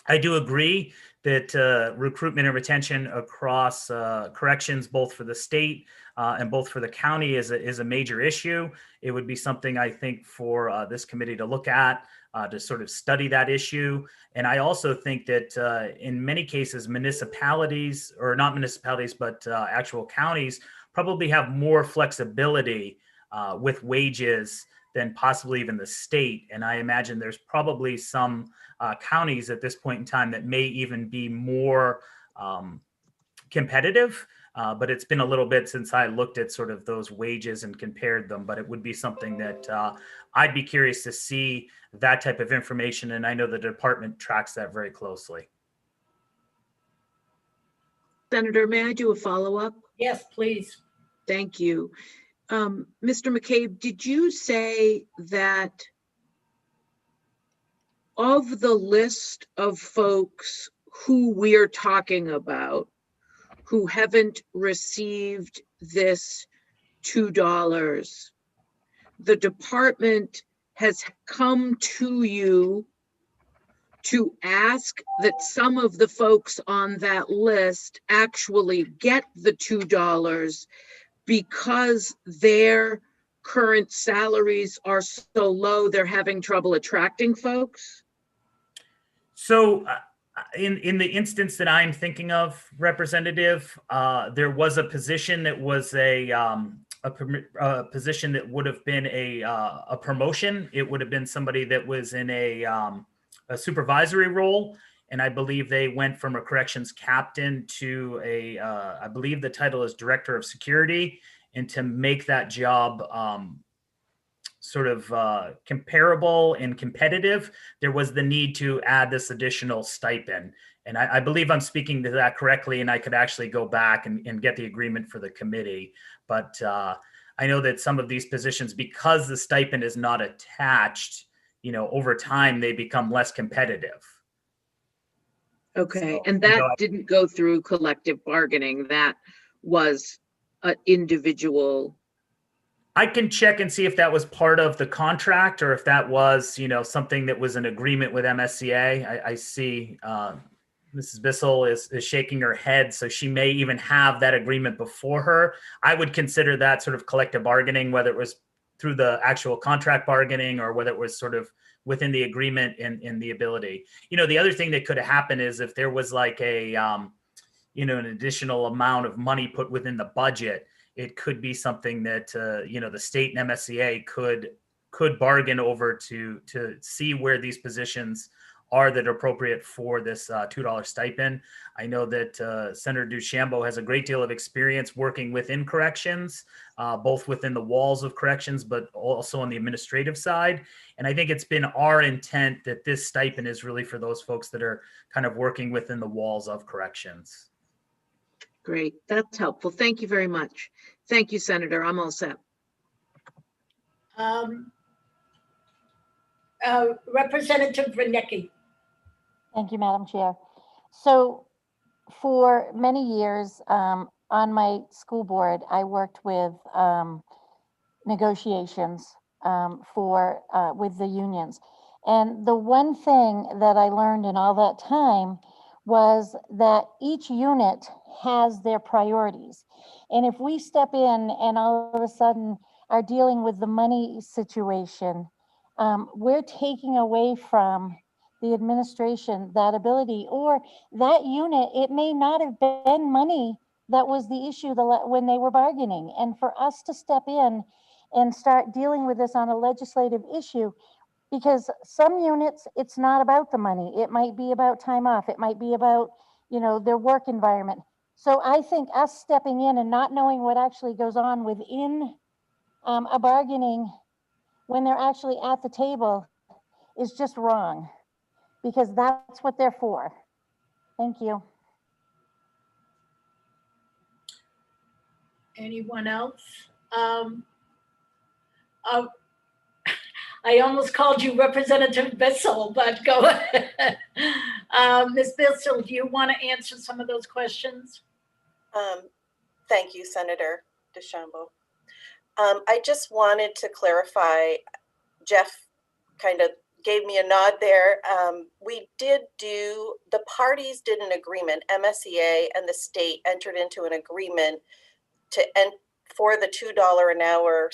I do agree that recruitment and retention across corrections, both for the state and both for the county, is a major issue. It would be something I think for this committee to look at, to sort of study that issue. And I also think that in many cases, municipalities, or not municipalities, but actual counties probably have more flexibility with wages than possibly even the state. And I imagine there's probably some counties at this point in time that may even be more competitive. But it's been a little bit since I looked at sort of those wages and compared them. But it would be something that I'd be curious to see that type of information. And I know the department tracks that very closely. Senator, may I do a follow-up? Yes, please. Thank you. Mr. McCabe, did you say that of the list of folks who we're talking about who haven't received this $2, the department has come to you to ask that some of the folks on that list actually get the $2 because their current salaries are so low, they're having trouble attracting folks? So in the instance that I'm thinking of, Representative, there was a position that was a position that would have been a promotion. It would have been somebody that was in a supervisory role. And I believe they went from a corrections captain to I believe the title is Director of Security. And to make that job sort of comparable and competitive, there was the need to add this additional stipend. And I believe I'm speaking to that correctly, and I could actually go back and get the agreement for the committee. But I know that some of these positions, because the stipend is not attached, over time, they become less competitive. Okay, So, and that didn't go through collective bargaining. That was an individual I can check and see if that was part of the contract or if that was, something that was an agreement with MSCA. I see Mrs. Bissell is shaking her head, so she may even have that agreement before her. I would consider that sort of collective bargaining, whether it was through the actual contract bargaining or whether it was sort of within the agreement in the ability. The other thing that could have happened is if there was like an additional amount of money put within the budget, it could be something that the state and MSCA could bargain over to see where these positions are that are appropriate for this $2 stipend. I know that Senator DeChambeau has a great deal of experience working within corrections, both within the walls of corrections, but also on the administrative side. And I think it's been our intent that this stipend is really for those folks that are kind of working within the walls of corrections. Great, that's helpful. Thank you very much. Thank you, Senator. I'm all set. Representative Wernicke. Thank you, Madam Chair. So for many years on my school board, I worked with negotiations with the unions. And the one thing that I learned in all that time was that each unit has their priorities. And if we step in and all of a sudden are dealing with the money situation, we're taking away from the administration that ability, or that unit, it may not have been money that was the issue when they were bargaining. And for us to step in and start dealing with this on a legislative issue, because some units, it's not about the money. It might be about time off. It might be about, their work environment. So I think us stepping in and not knowing what actually goes on within a bargaining when they're actually at the table is just wrong, because that's what they're for. Thank you. Anyone else? I almost called you Representative Bissell, but go ahead. Ms. Bissell, do you want to answer some of those questions? Thank you, Senator DeChambeau. I just wanted to clarify, Jeff kind of gave me a nod there. The parties did an agreement, MSCA and the state entered into an agreement for the $2 an hour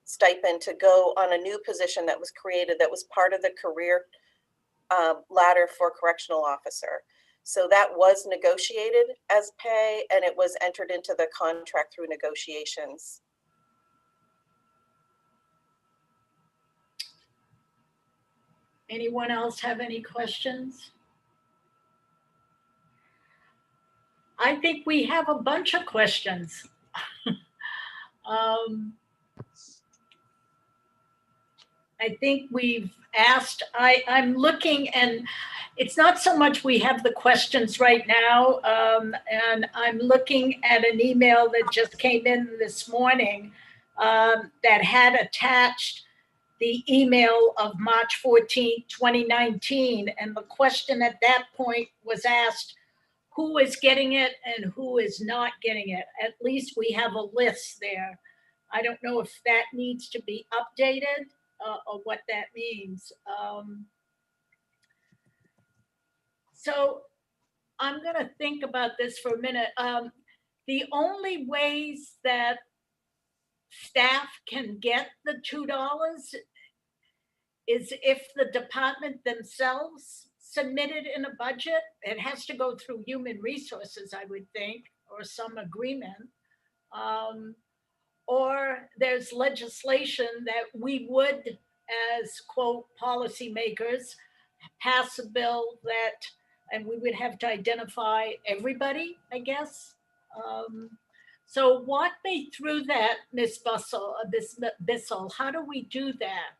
stipend to go on a new position that was created that was part of the career ladder for correctional officer. So that was negotiated as pay, and it was entered into the contract through negotiations. Anyone else have any questions? I think we have a bunch of questions. I think we've asked, I'm looking, and it's not so much we have the questions right now, and I'm looking at an email that just came in this morning that had attached the email of March 14, 2019, and the question at that point was asked, who is getting it and who is not getting it? At least we have a list there. I don't know if that needs to be updated or what that means. So I'm gonna think about this for a minute. The only ways that staff can get the $2 is if the department themselves submit it in a budget. It has to go through human resources, I would think, or some agreement. Or there's legislation that we would, as quote, policymakers, pass a bill that, and we would have to identify everybody, I guess. So walk me through that, Ms. Bissell. How do we do that?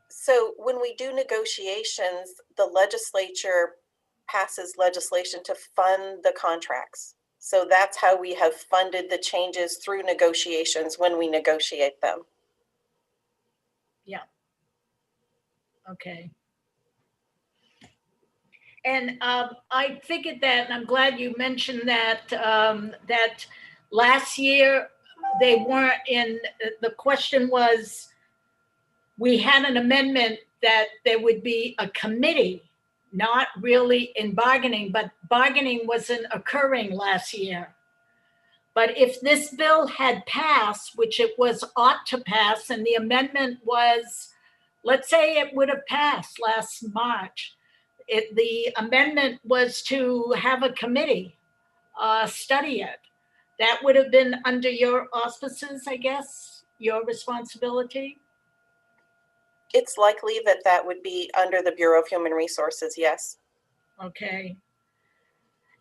So when we do negotiations, the legislature passes legislation to fund the contracts. So that's how we have funded the changes through negotiations when we negotiate them. Yeah. Okay. And I figured that, and I'm glad you mentioned that, that last year, they weren't in, the question was, we had an amendment that there would be a committee, not really in bargaining, but bargaining wasn't occurring last year. But if this bill had passed, which it was ought to pass, and the amendment was, let's say it would have passed last March, the amendment was to have a committee study it. That would have been under your auspices, I guess, your responsibility. It's likely that that would be under the Bureau of Human Resources, yes. Okay.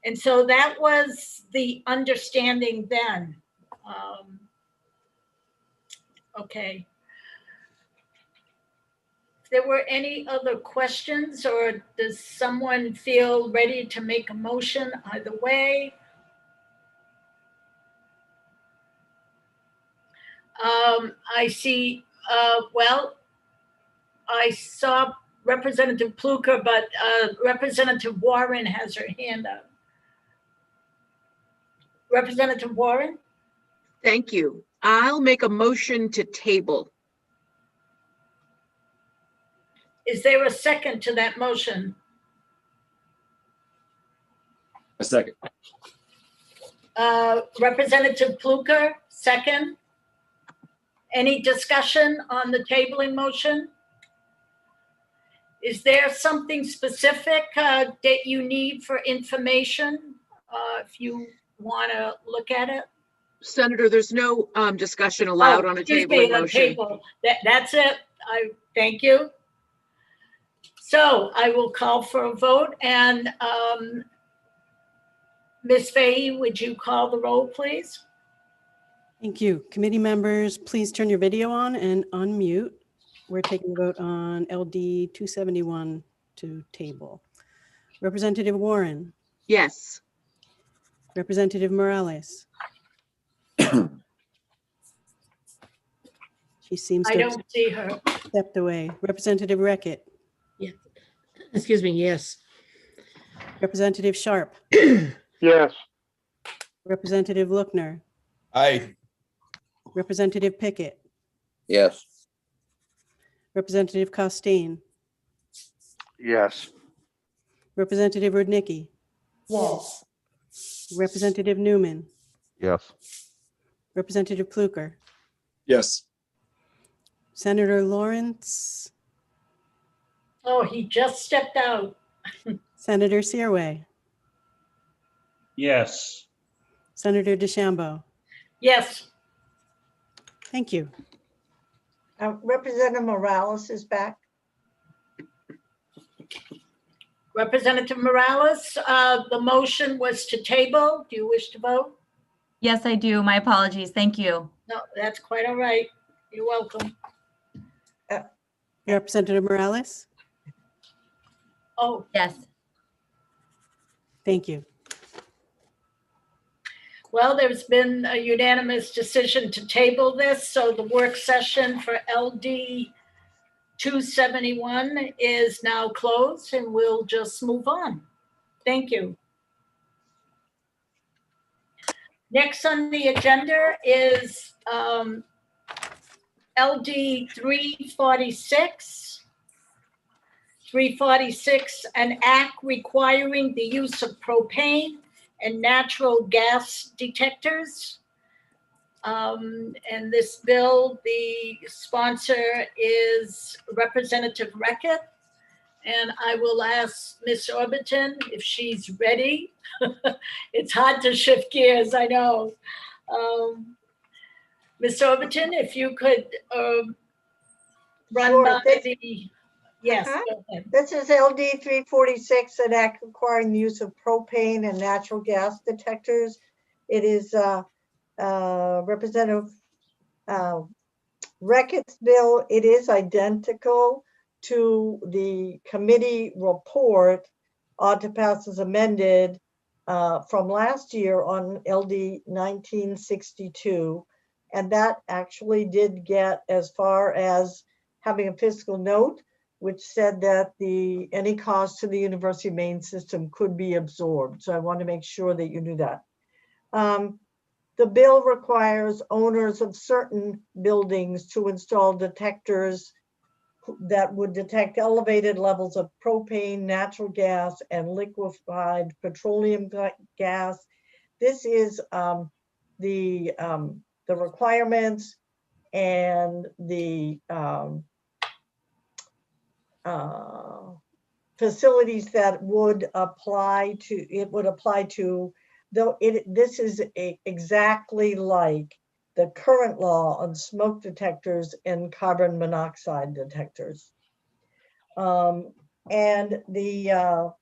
And so that was the understanding then. Okay. If there were any other questions, or does someone feel ready to make a motion either way? I see, well, I saw Representative Pluker, but Representative Warren has her hand up. Representative Warren? Thank you. I'll make a motion to table. Is there a second to that motion? A second. Representative Pluker, second. Any discussion on the tabling motion? Is there something specific that you need for information if you want to look at it? Senator, there's no discussion allowed on a tabling motion. Table. That's it. I thank you. So I will call for a vote, and Ms. Fahey, would you call the roll, please? Thank you. Committee members, please turn your video on and unmute. We're taking a vote on LD 271 to table. Representative Warren. Yes. Representative Morales. She seems to I have don't see her. stepped away. Representative Reckett. Yeah. Excuse me, yes. Representative Sharp. Yes. Representative Lookner. Aye. Representative Pickett. Yes. Representative Costain. Yes. Representative Rudnicki. Yes. Representative Newman. Yes. Representative Pluker. Yes. Senator Lawrence. Oh, he just stepped out. Senator Searway. Yes. Senator DeChambeau. Yes. Thank you. Representative Morales is back. Representative Morales, the motion was to table. Do you wish to vote? Yes, I do. My apologies. Thank you. No, that's quite all right. You're welcome. Representative Morales. Oh, Yes. Thank you. well, there's been a unanimous decision to table this, so the work session for LD 271 is now closed, and we'll just move on. Thank you. Next on the agenda is LD 346. 346, an act requiring the use of propane and natural gas detectors. And this bill, the sponsor is Representative Reckett. And I will ask Ms. Orbiton if she's ready. It's hard to shift gears, I know. Ms. Orbiton, if you could run Sure, by this- the, yes, go ahead. This is LD 346, an act requiring the use of propane and natural gas detectors. It is Representative Reckitt's bill. It is identical to the committee report, ought to pass as amended, from last year on LD 1962. And that actually did get as far as having a fiscal note, which said that any cost to the University of Maine system could be absorbed. So I want to make sure that you knew that. The bill requires owners of certain buildings to install detectors that would detect elevated levels of propane, natural gas, and liquefied petroleum gas. This is the requirements and the facilities that would apply to, though this is exactly like the current law on smoke detectors and carbon monoxide detectors. And the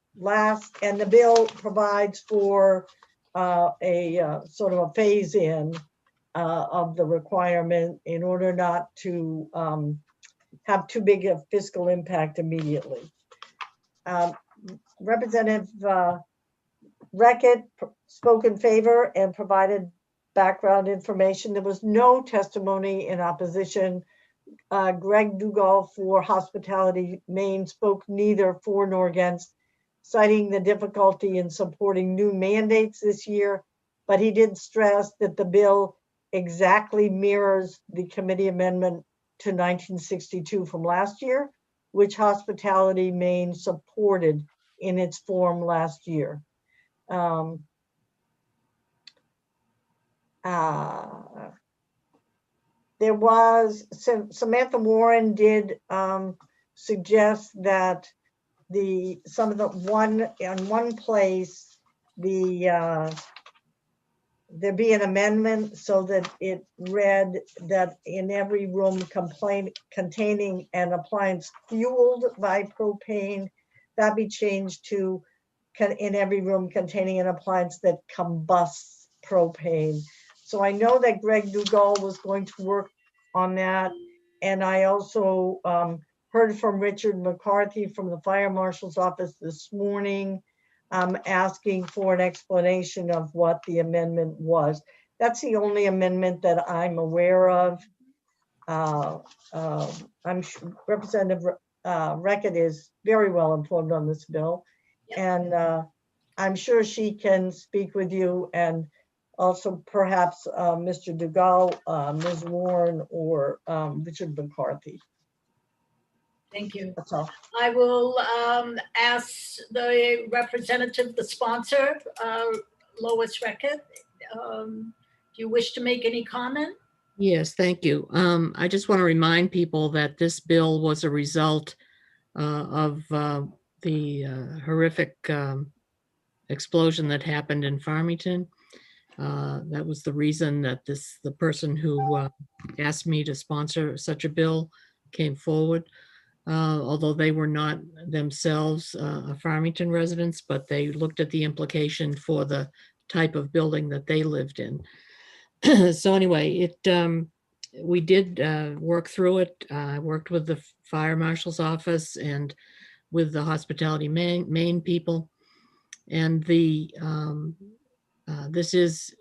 bill provides for a sort of a phase in of the requirement in order not to have too big a fiscal impact immediately. Representative Reckitt spoke in favor and provided background information. There was no testimony in opposition. Greg Dugal for Hospitality Maine spoke neither for nor against, citing the difficulty in supporting new mandates this year, but he did stress that the bill exactly mirrors the committee amendment to 1962 from last year, which Hospitality Maine supported in its form last year. There was, Samantha Warren did suggest that in one place, there be an amendment so that it read that in every room containing an appliance fueled by propane, that be changed to in every room containing an appliance that combusts propane. So I know that Greg Dugal was going to work on that. And I also heard from Richard McCarthy from the Fire Marshal's office this morning, asking for an explanation of what the amendment was. That's the only amendment that I'm aware of. I'm sure Representative Reckitt is very well informed on this bill. And I'm sure she can speak with you, and also perhaps Mr. Dugal, Ms. Warren, or Richard McCarthy. Thank you. That's all. I will ask the representative, the sponsor, Lois Reckitt. Do you wish to make any comment? Yes, thank you. I just want to remind people that this bill was a result of the horrific explosion that happened in Farmington. That was the reason that the person who asked me to sponsor such a bill came forward. Although they were not themselves Farmington residents, but they looked at the implication for the type of building that they lived in. So anyway, we did work through it. I worked with the Fire Marshal's office and with the Hospitality Maine people. And this is,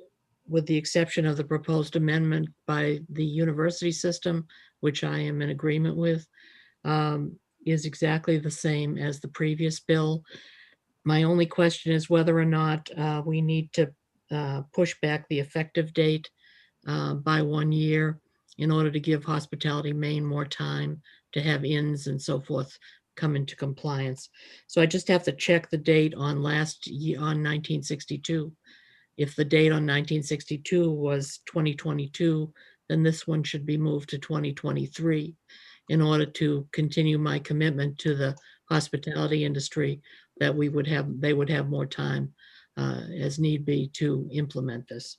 with the exception of the proposed amendment by the university system, which I am in agreement with, is exactly the same as the previous bill. My only question is whether or not we need to push back the effective date by 1 year in order to give Hospitality Maine more time to have inns and so forth come into compliance. So I just have to check the date on last year, on 1962. If the date on 1962 was 2022, then this one should be moved to 2023 in order to continue my commitment to the hospitality industry, that they would have more time as need be to implement this.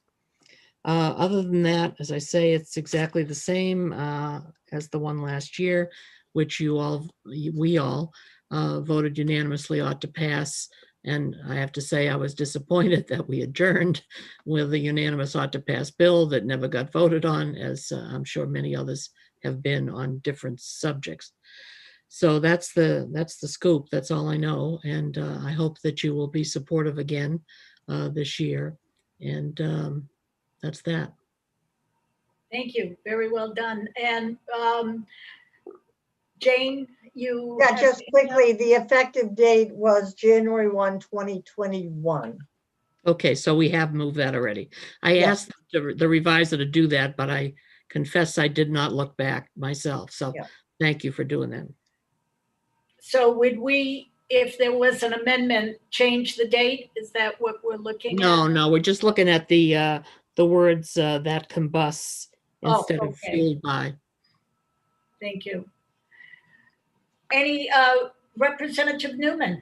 Other than that, as I say, it's exactly the same as the one last year, which we all voted unanimously ought to pass. And I have to say, I was disappointed that we adjourned with a unanimous ought to pass bill that never got voted on, as I'm sure many others have been on different subjects. So that's the scoop. That's all I know. And I hope that you will be supportive again this year. And that's that. Thank you. Very well done. And Jane, you. Yeah, just quickly, the effective date was January 1, 2021. Okay, so we have moved that already. I Yeah. asked the reviser to do that, but I confess I did not look back myself. So Yeah. thank you for doing that. So would we, if there was an amendment, change the date? Is that what we're looking at? No, we're just looking at the words that combusts Oh, instead of okay. fueled by. Thank you. Any Representative Newman?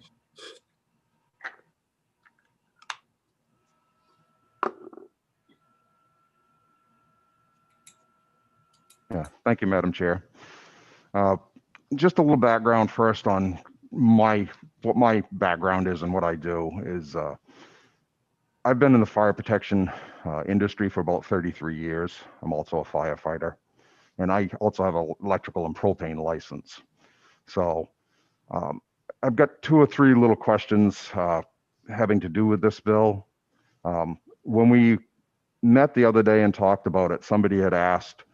Yeah, thank you, Madam Chair. Just a little background first on what my background is and what I do is I've been in the fire protection industry for about 33 years. I'm also a firefighter, and I also have an electrical and propane license. So I've got 2 or 3 little questions having to do with this bill. When we met the other day and talked about it, somebody had asked,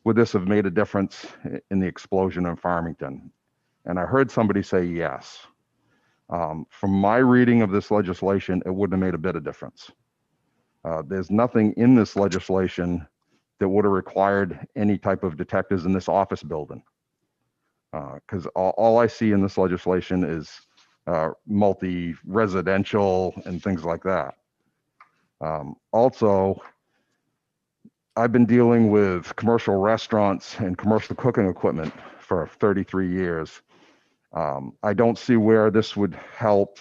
would this have made a difference in the explosion in Farmington? And I heard somebody say yes. From my reading of this legislation, it wouldn't have made a bit of difference. There's nothing in this legislation that would have required any type of detectives in this office building. Because all I see in this legislation is multi-residential and things like that. Also, I've been dealing with commercial restaurants and commercial cooking equipment for 33 years. I don't see where this would help,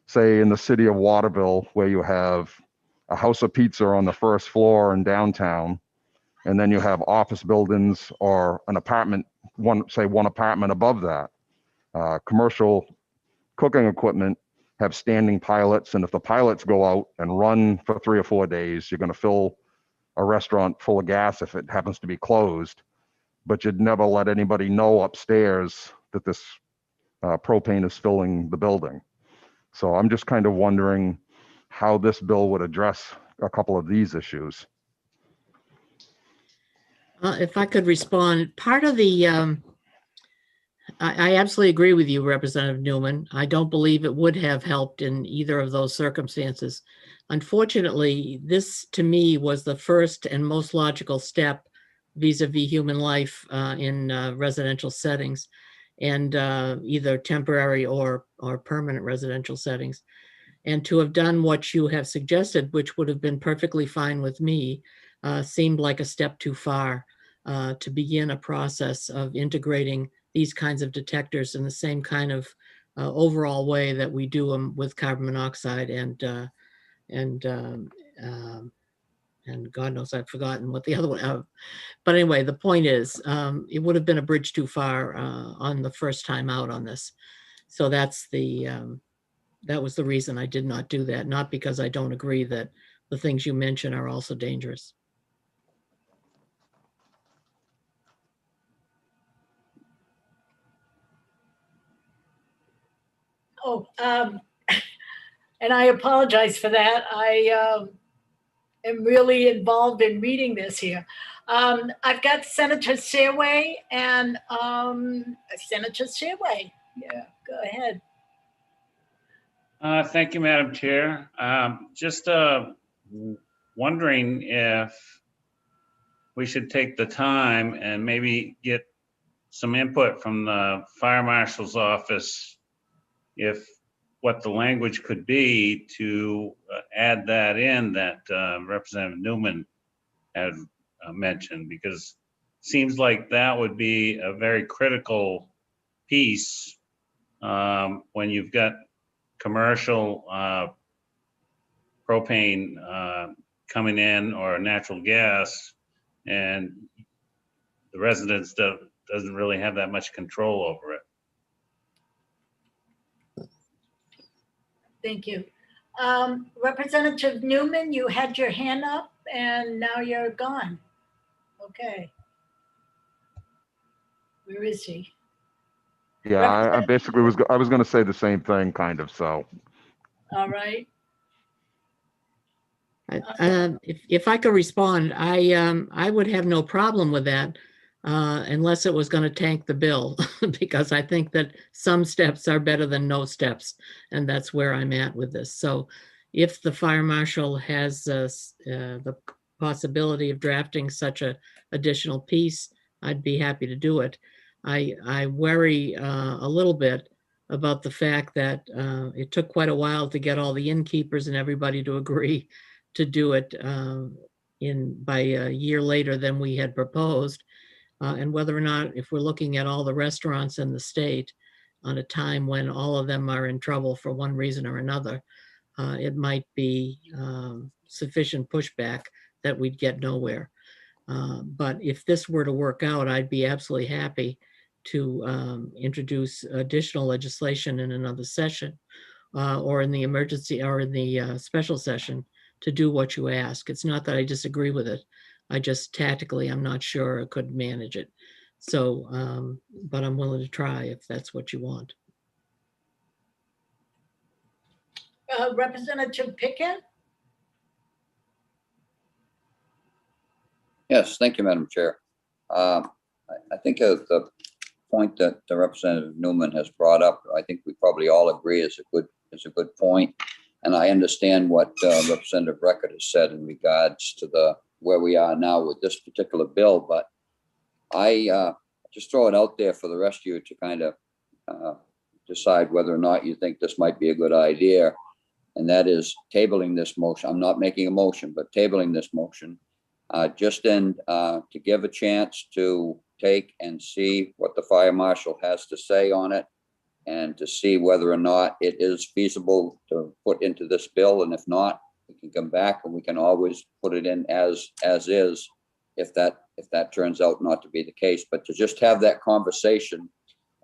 say, in the city of Waterville, where you have a House of Pizza on the first floor in downtown, and then you have office buildings or an apartment, one apartment above that. Commercial cooking equipment have standing pilots, and if the pilots go out and run for 3 or 4 days, you're going to fill a restaurant full of gas if it happens to be closed, but you'd never let anybody know upstairs that this propane is filling the building. So I'm just kind of wondering how this bill would address a couple of these issues. If I could respond, part of the, I absolutely agree with you, Representative Newman. I don't believe it would have helped in either of those circumstances. Unfortunately, this to me was the first and most logical step vis-a-vis human life in residential settings, and either temporary or permanent residential settings. And to have done what you have suggested, which would have been perfectly fine with me, seemed like a step too far to begin a process of integrating these kinds of detectors in the same kind of overall way that we do them with carbon monoxide and God knows I've forgotten what the other one. But anyway, the point is, it would have been a bridge too far on the first time out on this. So that's that was the reason I did not do that. Not because I don't agree that the things you mention are also dangerous. Oh, and I apologize for that. I am really involved in reading this here. I've got Senator Searway and Senator Searway. Yeah, go ahead. Thank you, Madam Chair. Just wondering if we should take the time and maybe get some input from the Fire Marshal's office, if what the language could be to add that in that Representative Newman had mentioned, because it seems like that would be a very critical piece when you've got commercial propane coming in or natural gas, and the residents doesn't really have that much control over it. Thank you. Representative Newman, you had your hand up and now you're gone. Okay. Where is he? Yeah, I basically I was going to say the same thing, kind of. So. All right. If I could respond, I would have no problem with that unless it was going to tank the bill, because I think that some steps are better than no steps, and that's where I'm at with this. So if the fire marshal has the possibility of drafting such a additional piece, I'd be happy to do it. I worry a little bit about the fact that it took quite a while to get all the innkeepers and everybody to agree to do it by a year later than we had proposed. And whether or not, if we're looking at all the restaurants in the state on a time when all of them are in trouble for one reason or another, it might be sufficient pushback that we'd get nowhere. But if this were to work out, I'd be absolutely happy to introduce additional legislation in another session or in the emergency or in the special session to do what you ask. It's not that I disagree with it. I just tactically, I'm not sure I could manage it. So, but I'm willing to try if that's what you want. Representative Pickett? Yes, thank you, Madam Chair. I think the point that the Representative Newman has brought up, I think we probably all agree is a good point. And I understand what Representative Record has said in regards to where we are now with this particular bill. But I just throw it out there for the rest of you to kind of decide whether or not you think this might be a good idea. And that is tabling this motion. I'm not making a motion, but tabling this motion just to give a chance to take and see what the fire marshal has to say on it, and to see whether or not it is feasible to put into this bill. And if not, we can come back and we can always put it in as is if that turns out not to be the case. But to just have that conversation,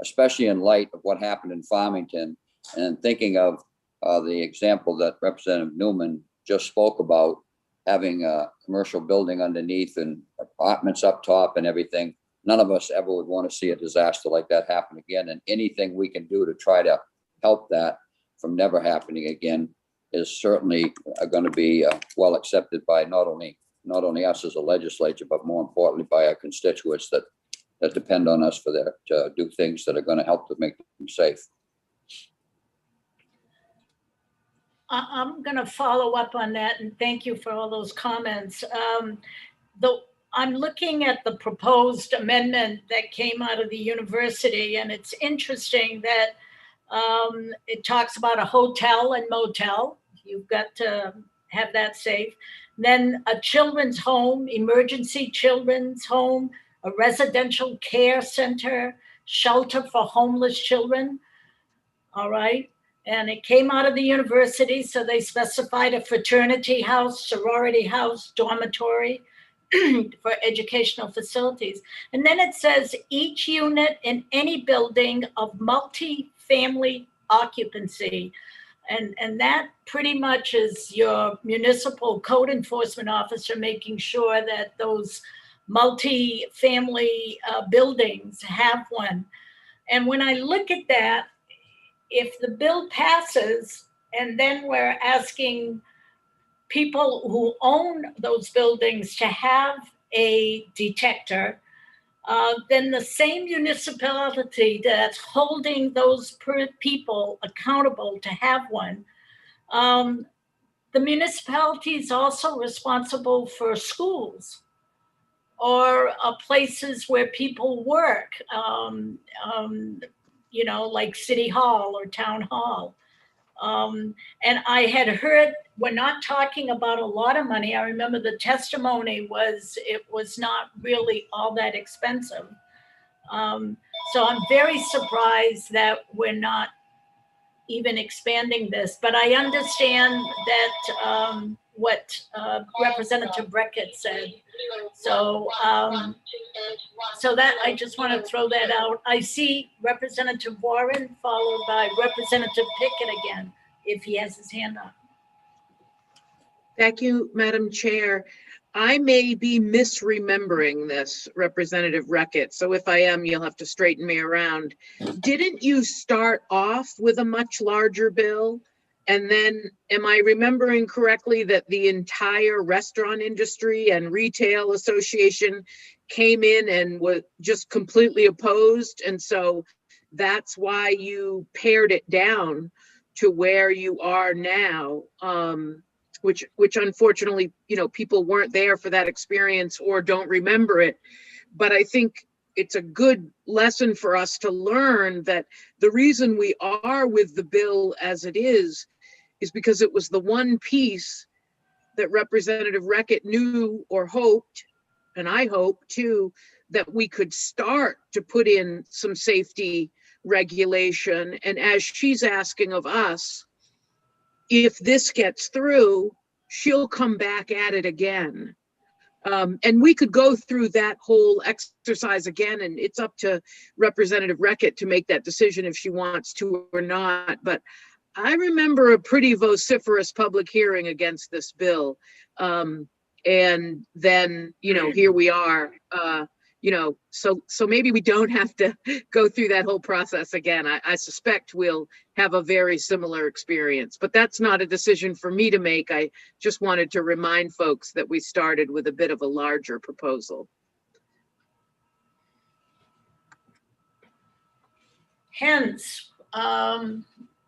especially in light of what happened in Farmington, and thinking of the example that Representative Newman just spoke about, having a commercial building underneath and apartments up top and everything. None of us ever would want to see a disaster like that happen again. And anything we can do to try to help that from never happening again is certainly going to be well accepted by not only us as a legislature, but more importantly by our constituents that depend on us to do things that are going to help to make them safe. I'm going to follow up on that, and thank you for all those comments. I'm looking at the proposed amendment that came out of the university, and it's interesting that it talks about a hotel and motel. You've got to have that safe. Then a children's home, emergency children's home, a residential care center, shelter for homeless children. All right. And it came out of the university, so they specified a fraternity house, sorority house, dormitory for educational facilities. And then it says each unit in any building of multi-family occupancy. And that pretty much is your municipal code enforcement officer making sure that those multi-family buildings have one. And when I look at that, if the bill passes and then we're asking people who own those buildings to have a detector, then the same municipality that's holding those people accountable to have one, the municipality is also responsible for schools or places where people work, like City Hall or Town Hall. And I had heard, we're not talking about a lot of money. I remember the testimony was, it was not really all that expensive. So I'm very surprised that we're not even expanding this, but I understand that what Representative Breckett said. So, so that I just want to throw that out. I see Representative Warren followed by Representative Pickett again, if he has his hand up. Thank you, Madam Chair. I may be misremembering this, Representative Reckett. So if I am, you'll have to straighten me around. Didn't you start off with a much larger bill? And then am I remembering correctly that the entire restaurant industry and retail association came in and was just completely opposed? And so that's why you pared it down to where you are now, which unfortunately, people weren't there for that experience or don't remember it. But I think it's a good lesson for us to learn that the reason we are with the bill as it is because it was the one piece that Representative Reckitt knew or hoped, and I hope too, that we could start to put in some safety regulation. And as she's asking of us, if this gets through, she'll come back at it again. And we could go through that whole exercise again, and it's up to Representative Reckitt to make that decision if she wants to or not. But I remember a pretty vociferous public hearing against this bill. And then, here we are, so maybe we don't have to go through that whole process again. I suspect we'll have a very similar experience, but that's not a decision for me to make. I just wanted to remind folks that we started with a bit of a larger proposal. Hence,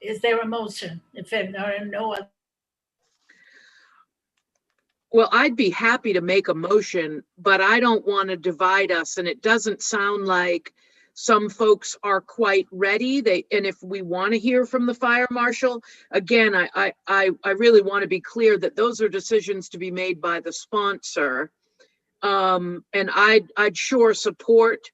is there a motion? If there are no other. Well, I'd be happy to make a motion, but I don't want to divide us. And it doesn't sound like some folks are quite ready. And if we want to hear from the fire marshal, again, I really want to be clear that those are decisions to be made by the sponsor. And I'd sure support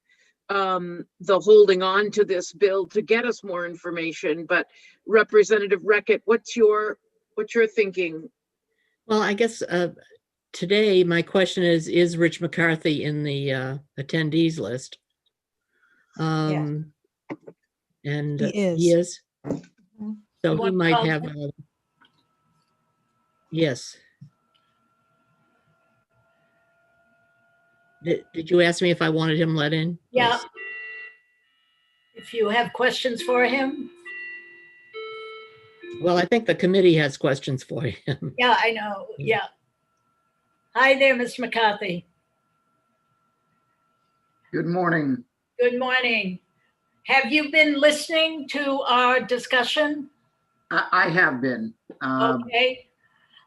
the holding on to this bill to get us more information. But Representative Reckitt, what's your thinking? Well, I guess today my question is Rich McCarthy in the attendees list? And he is. So he might have, yes. Did you ask me if I wanted him let in? Yeah. Yes. If you have questions for him. Well, I think the committee has questions for him. Yeah, I know. Yeah. Hi there, Mr. McCarthy. Good morning. Good morning. Have you been listening to our discussion? I have been. Okay.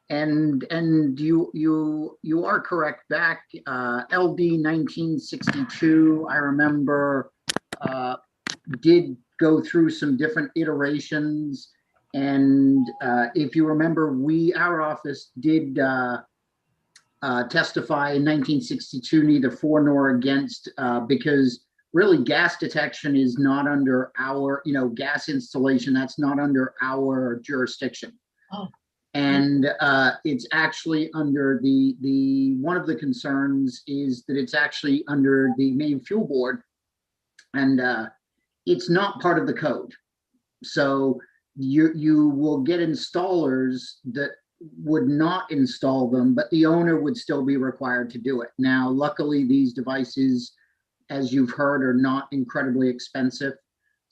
And you are correct. Back LD 1962, I remember did go through some different iterations. And if you remember, our office did testify in 1962, neither for nor against, because really gas detection is not under our, gas installation, that's not under our jurisdiction. Oh. And it's actually under one of the concerns is that it's actually under the Maine Fuel Board, and it's not part of the code. So you will get installers that would not install them, but the owner would still be required to do it. Now, luckily, these devices, as you've heard, are not incredibly expensive.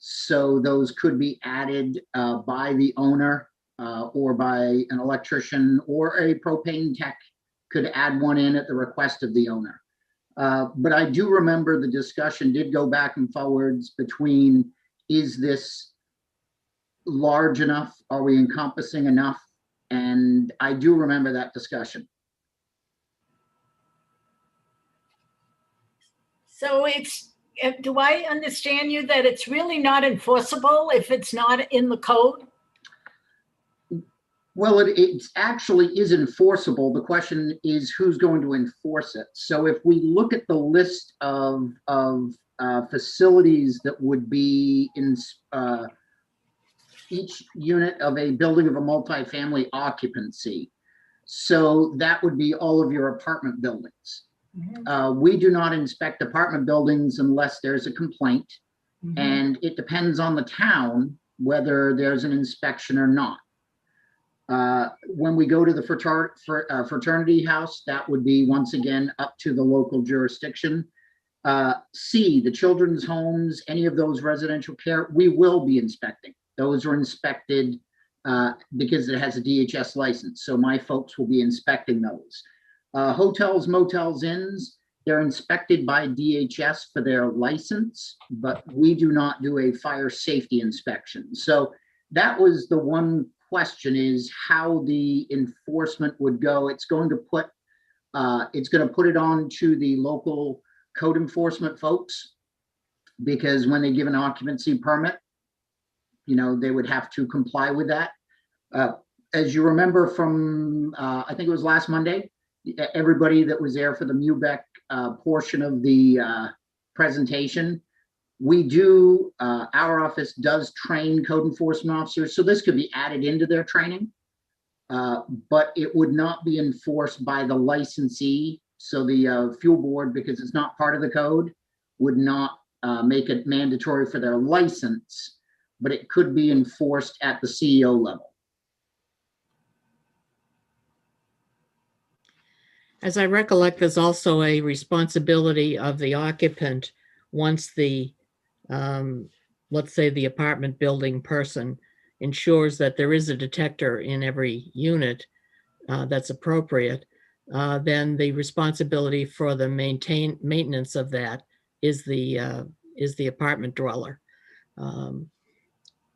So those could be added by the owner or by an electrician, or a propane tech could add one in at the request of the owner. But I do remember the discussion did go back and forwards between, is this large enough? Are we encompassing enough? And I do remember that discussion. So do I understand you that it's really not enforceable if it's not in the code? Well, it actually is enforceable. The question is who's going to enforce it. So if we look at the list of facilities that would be in each unit of a building of a multifamily occupancy, so that would be all of your apartment buildings. Mm-hmm. We do not inspect apartment buildings unless there's a complaint, mm-hmm. and it depends on the town whether there's an inspection or not. When we go to the fraternity house, that would be once again up to the local jurisdiction. C, the children's homes, any of those residential care, we will be inspecting. Those are inspected because it has a DHS license. So my folks will be inspecting those. Hotels, motels, inns, they're inspected by DHS for their license, but we do not do a fire safety inspection. So that was the one question, is how the enforcement would go. It's going to put it on to the local code enforcement folks, because when they give an occupancy permit, they would have to comply with that. As you remember from, I think it was last Monday, everybody that was there for the MUBEC portion of the presentation, our office does train code enforcement officers, so this could be added into their training, but it would not be enforced by the licensee. So the fuel board, because it's not part of the code, would not make it mandatory for their license, but it could be enforced at the CEO level. As I recollect, there's also a responsibility of the occupant once the, let's say the apartment building person ensures that there is a detector in every unit that's appropriate, then the responsibility for the maintenance of that is the apartment dweller,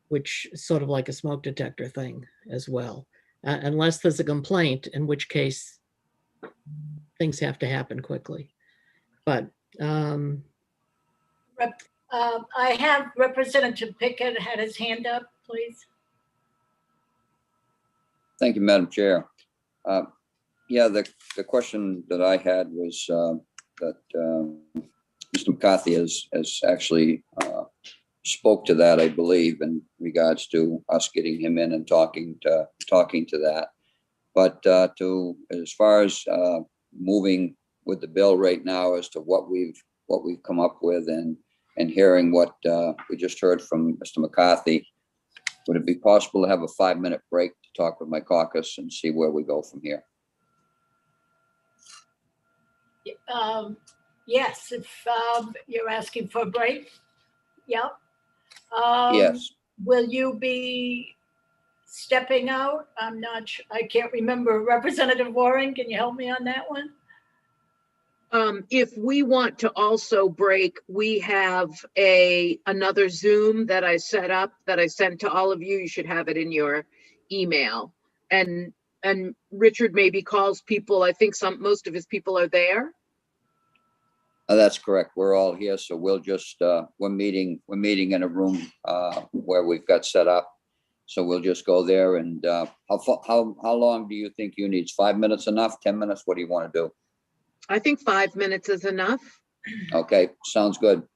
which is sort of like a smoke detector thing as well, unless there's a complaint, in which case things have to happen quickly. But I have Representative Pickett had his hand up, please. Thank you, Madam Chair. Yeah, the question that I had was that Mr. McCarthy has actually spoke to that, I believe, in regards to us getting him in and talking to that. But as far as moving with the bill right now as to what we've come up with, and hearing what we just heard from Mr. McCarthy, would it be possible to have a 5-minute break to talk with my caucus and see where we go from here? Yes, if you're asking for a break. Yep. Yes. Will you be stepping out? I'm not sure. I can't remember. Representative Warren, can you help me on that one? If we want to also break, we have another Zoom that I set up that I sent to all of you. You should have it in your email. And Richard maybe calls people. I think most of his people are there. That's correct. We're all here, so we'll just we're meeting in a room where we've got set up. So we'll just go there. And how long do you think you need? 5 minutes enough? 10 minutes? What do you want to do? I think 5 minutes is enough. Okay, sounds good.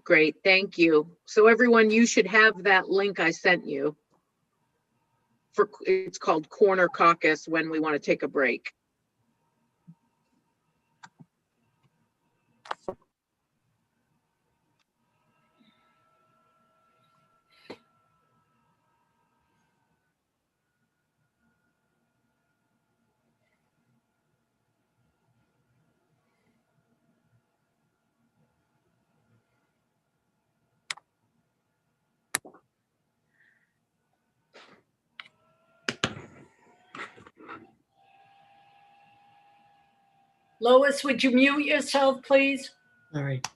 Great, thank you. So everyone, you should have that link I sent you. It's called Corner Caucus when we want to take a break. Lois, would you mute yourself, please? all right.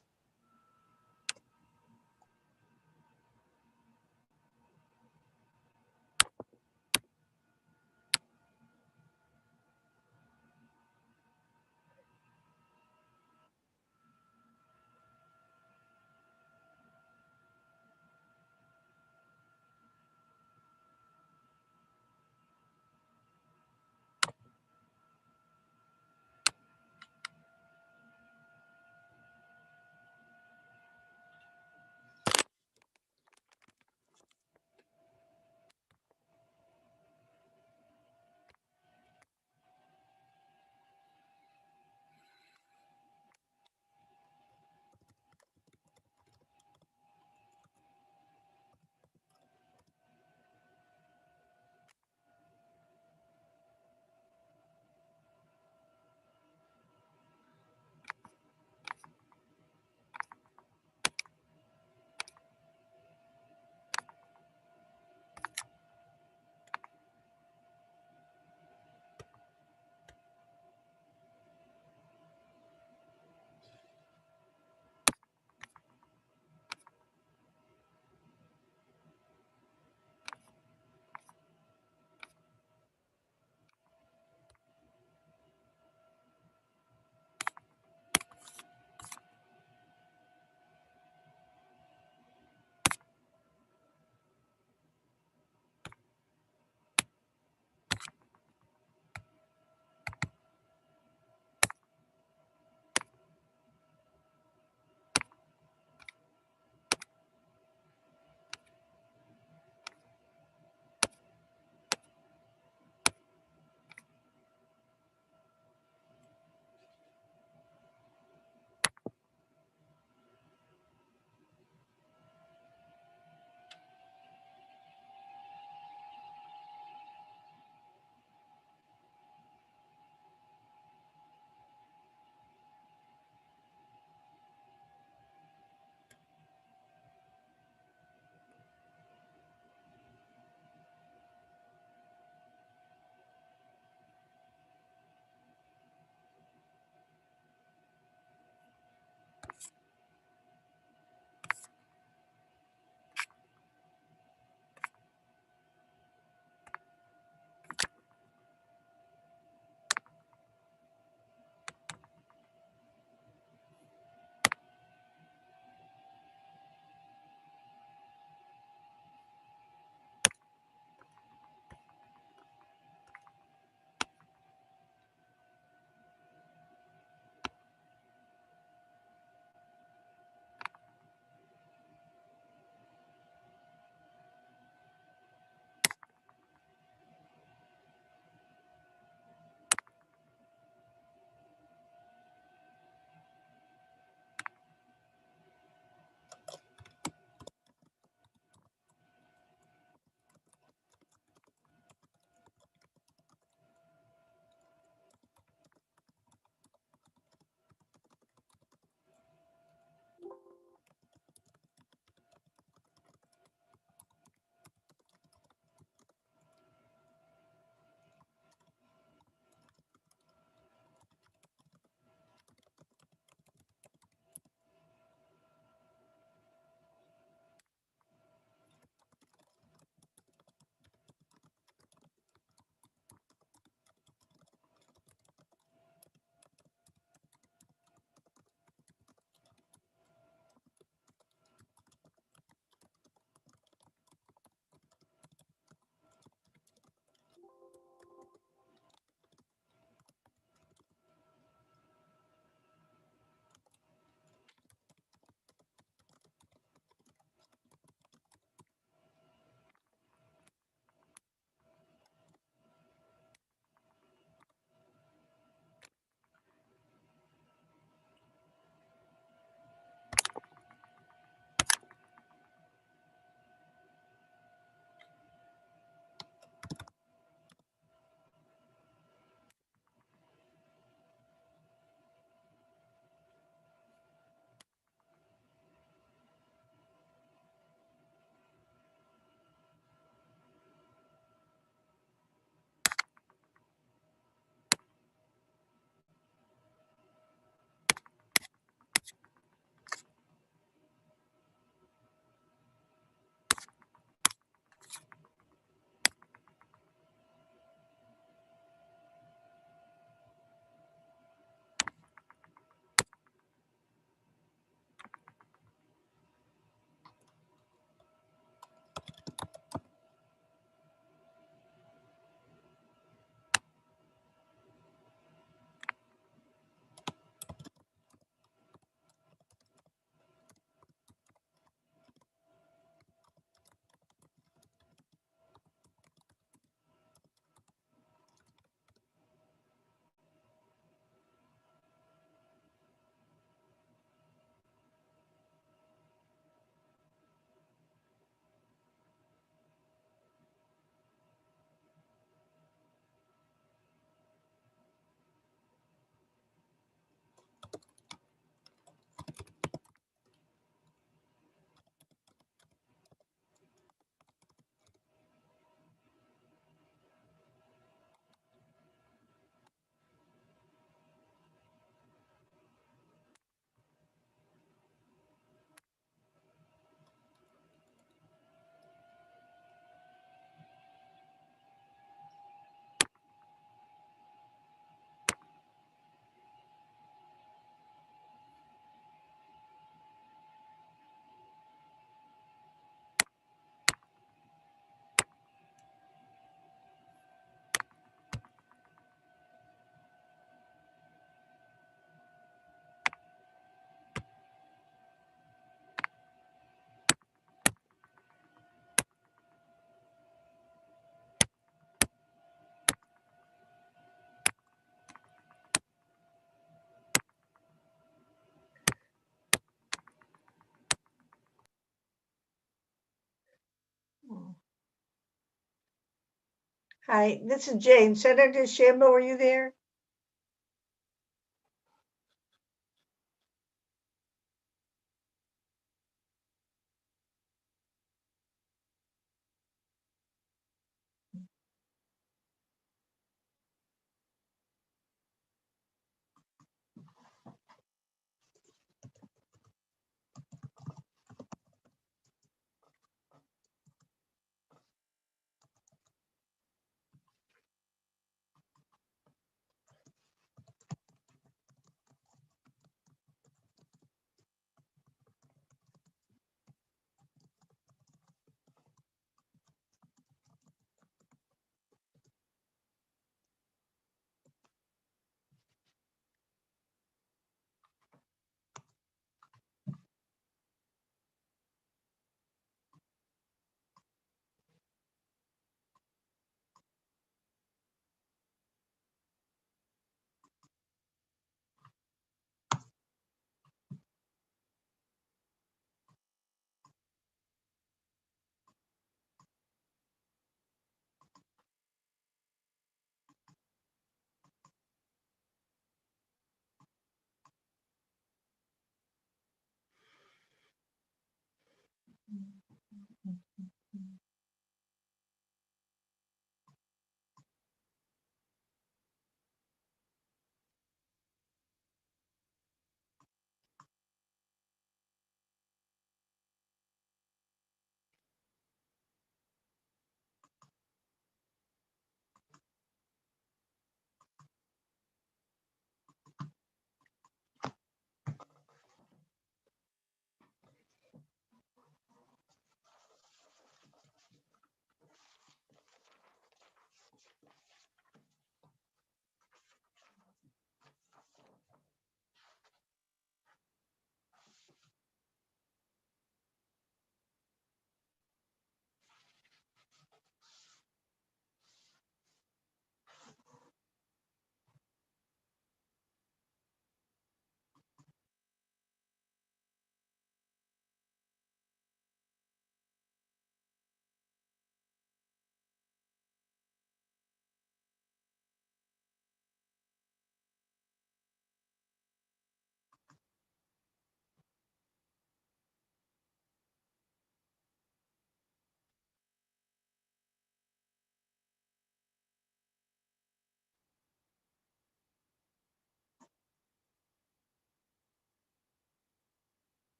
Hi, this is Jane. Senator Shambo, are you there?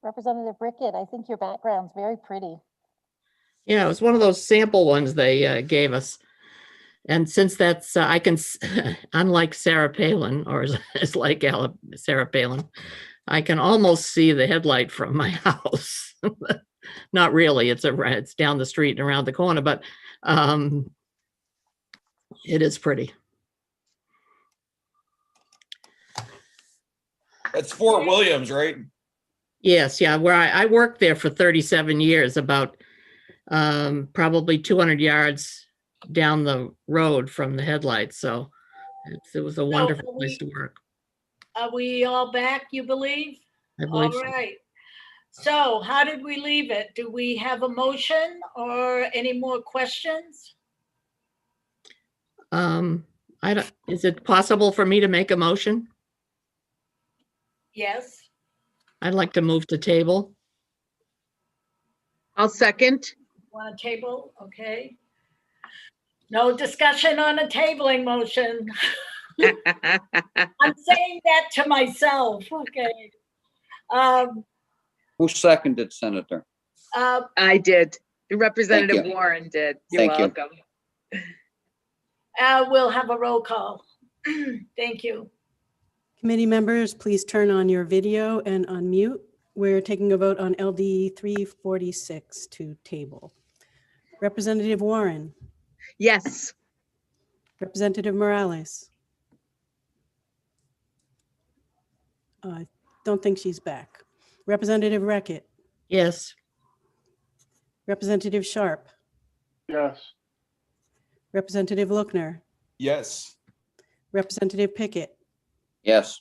Representative Brickett, I think your background's very pretty. Yeah, it was one of those sample ones they gave us. And since that's, I can, unlike Sarah Palin, or as like Sarah Palin, I can almost see the headlight from my house. Not really, it's down the street and around the corner, but it is pretty. That's Fort Williams, right? Yes, yeah, where I worked there for 37 years, about probably 200 yards down the road from the headlights. So it was a wonderful place to work. Are we all back, you believe? I believe All so. right. So how did we leave it? Do we have a motion or any more questions? Is it possible for me to make a motion? Yes. I'd like to move to table. I'll second. Want a table? Okay. No discussion on a tabling motion. I'm saying that to myself, okay. Who seconded, Senator? I did. Representative you. Warren did. You're Thank you. welcome. We'll have a roll call. Thank you. Committee members, please turn on your video and unmute. We're taking a vote on LD 346 to table. Representative Warren, Yes. Representative Morales. I don't think she's back. Representative Reckett, Yes. Representative Sharp, Yes. Representative Lookner, Yes. Representative Pickett, Yes.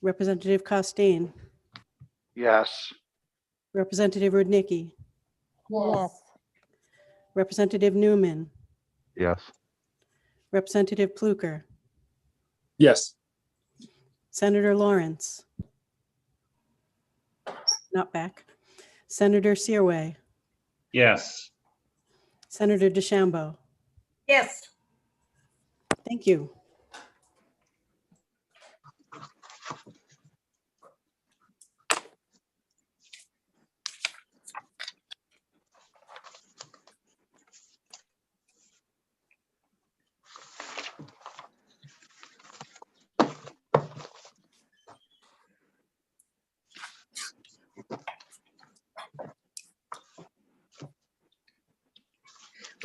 Representative Costain, Yes. Representative Rudnicki, Yes. Representative Newman, Yes. Representative Pluker, Yes. Senator Lawrence, not back, Senator Searway, Yes. Senator DeChambeau. Yes. Thank you.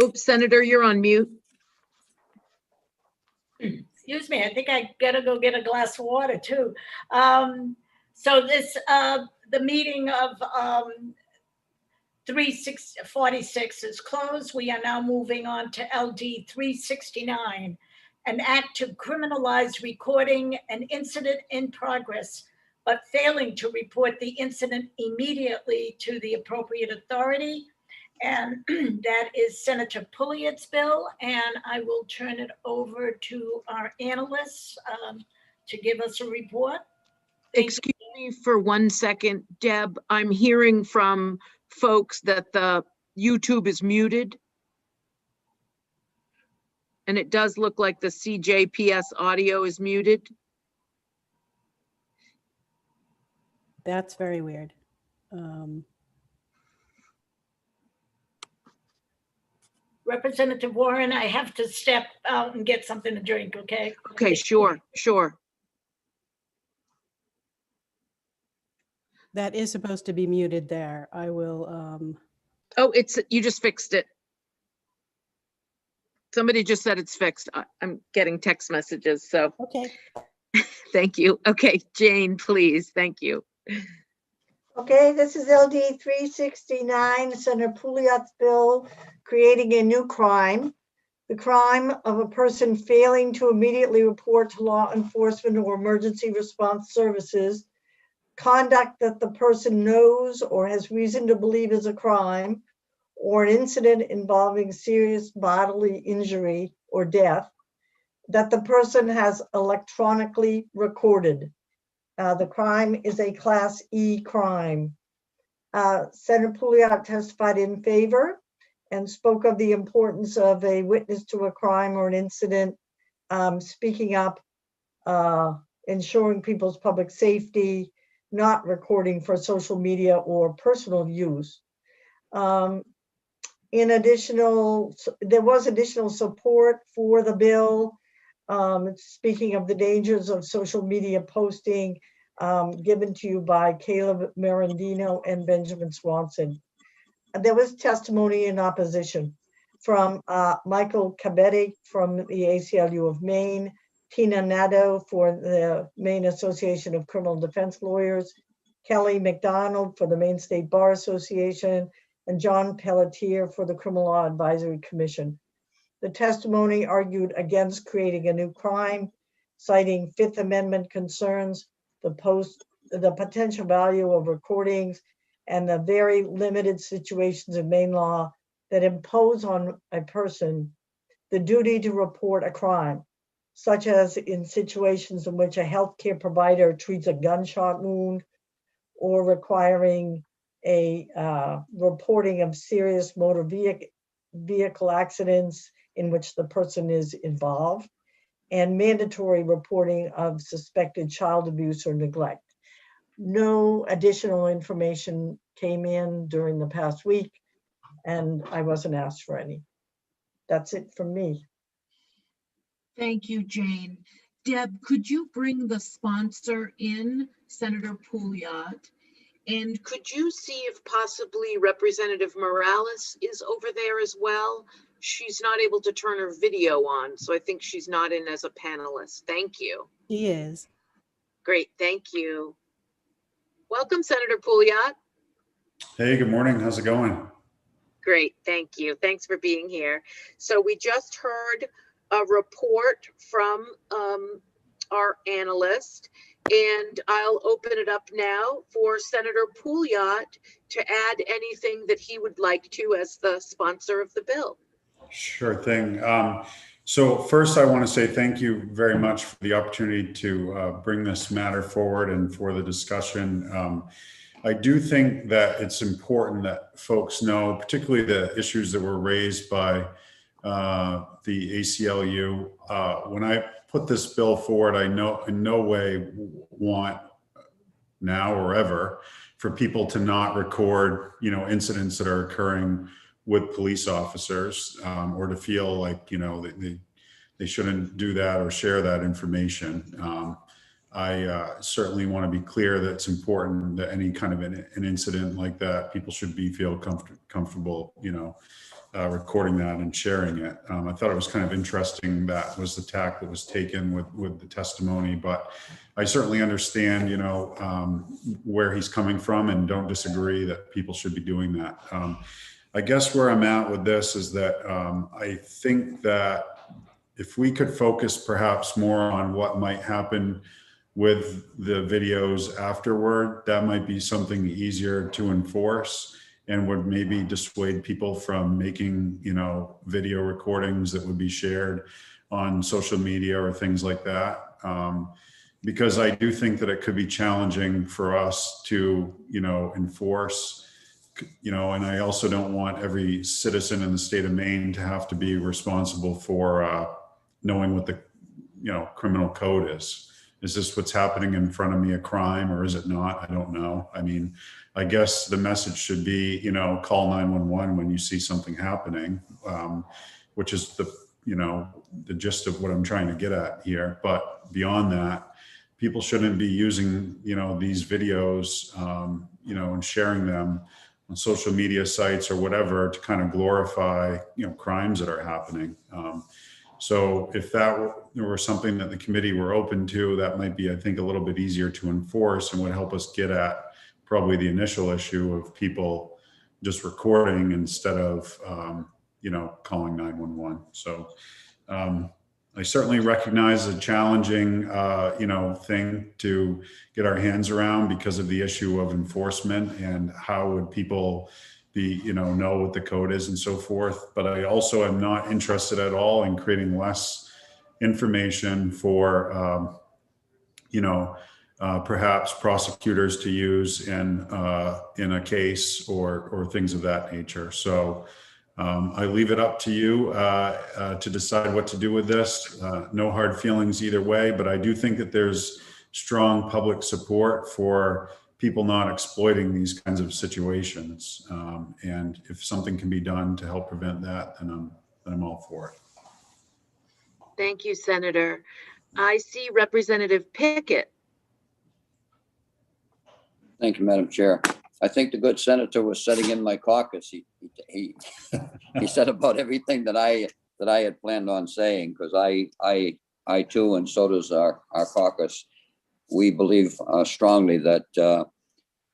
Oops, Senator, you're on mute. Excuse me, I think I gotta go get a glass of water too. So this, the meeting of 346 is closed. We are now moving on to LD 369, an act to criminalize recording an incident in progress, but failing to report the incident immediately to the appropriate authority. And that is Senator Pulliat's bill. And I will turn it over to our analysts to give us a report. Excuse me for 1 second, Deb. I'm hearing from folks that the YouTube is muted. And it does look like the CJPS audio is muted. That's very weird. Representative Warren, I have to step out and get something to drink, okay? Okay, sure, sure. That is supposed to be muted there. I will, Oh, you just fixed it. Somebody just said it's fixed. I'm getting text messages, so. Okay. Thank you. Okay, Jane, please. Thank you. Okay, this is LD 369, Senator Pouliot's bill creating a new crime. The crime of a person failing to immediately report to law enforcement or emergency response services conduct that the person knows or has reason to believe is a crime, or an incident involving serious bodily injury or death that the person has electronically recorded. The crime is a Class E crime. Senator Pouliot testified in favor and spoke of the importance of a witness to a crime or an incident, speaking up, ensuring people's public safety, not recording for social media or personal use. There was additional support for the bill. Speaking of the dangers of social media posting, given to you by Caleb Marandino and Benjamin Swanson. There was testimony in opposition from Michael Cabetti from the ACLU of Maine, Tina Nadeau for the Maine Association of Criminal Defense Lawyers, Kelly McDonald for the Maine State Bar Association, and John Pelletier for the Criminal Law Advisory Commission. The testimony argued against creating a new crime, citing Fifth Amendment concerns, the potential value of recordings, and the very limited situations of Maine law that impose on a person the duty to report a crime, such as in situations in which a healthcare provider treats a gunshot wound or requiring a reporting of serious motor vehicle accidents in which the person is involved. and mandatory reporting of suspected child abuse or neglect. No additional information came in during the past week, and I wasn't asked for any. That's it from me. Thank you, Jane. Deb, could you bring the sponsor in, Senator Pouliot? And could you see if possibly Representative Morales is over there as well? She's not able to turn her video on, so I think she's not in as a panelist. Thank you. He is. Great, thank you. Welcome, Senator Pouliot. Hey, good morning. How's it going? Great, thank you. Thanks for being here. So we just heard a report from our analyst, and I'll open it up now for Senator Pouliot to add anything that he would like to as the sponsor of the bill. Sure thing. So first, I want to say thank you very much for the opportunity to bring this matter forward and for the discussion. I do think that it's important that folks know, particularly the issues that were raised by the ACLU. When I put this bill forward, I know in no way want now or ever for people to not record, incidents that are occurring with police officers, or to feel like, they shouldn't do that or share that information. I certainly want to be clear that it's important that any kind of an incident like that, people should feel comfortable, recording that and sharing it. I thought it was kind of interesting that was the tack that was taken with the testimony, but I certainly understand, where he's coming from and don't disagree that people should be doing that. I guess where I'm at with this is that I think that if we could focus perhaps more on what might happen with the videos afterward, that might be something easier to enforce and would maybe dissuade people from making, video recordings that would be shared on social media or things like that. Because I do think that it could be challenging for us to, enforce, and I also don't want every citizen in the state of Maine to have to be responsible for knowing what the, criminal code is. Is this what's happening in front of me, a crime, or is it not? I don't know. I mean, I guess the message should be, call 911 when you see something happening, which is the gist of what I'm trying to get at here. But beyond that, people shouldn't be using, these videos, and sharing them on social media sites or whatever to kind of glorify, crimes that are happening. So if that were something that the committee were open to, that might be, I think, a little bit easier to enforce and would help us get at probably the initial issue of people just recording instead of, calling 911. So I certainly recognize a challenging, thing to get our hands around because of the issue of enforcement and how would people be, know what the code is and so forth. But I also am not interested at all in creating less information for, perhaps prosecutors to use in a case or things of that nature. So I leave it up to you to decide what to do with this. No hard feelings either way, but I do think that there's strong public support for people not exploiting these kinds of situations. And if something can be done to help prevent that, then I'm all for it. Thank you, Senator. I see Representative Pickett. Thank you, Madam Chair. I think the good senator was sitting in my caucus. He said about everything that I had planned on saying, because I too, and so does our caucus, we believe strongly that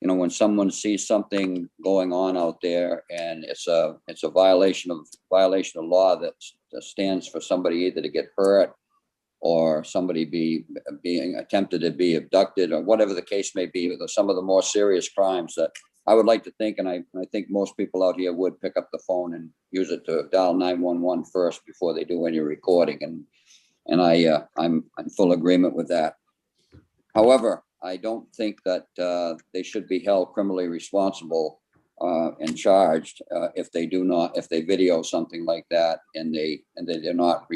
when someone sees something going on out there and it's a violation of law that stands for somebody either to get hurt or somebody being attempted to be abducted or whatever the case may be, some of the more serious crimes that I would like to think, and I think most people out here would pick up the phone and use it to dial 911 first before they do any recording. And I'm in full agreement with that. However, I don't think that they should be held criminally responsible and charged if they video something like that and they're not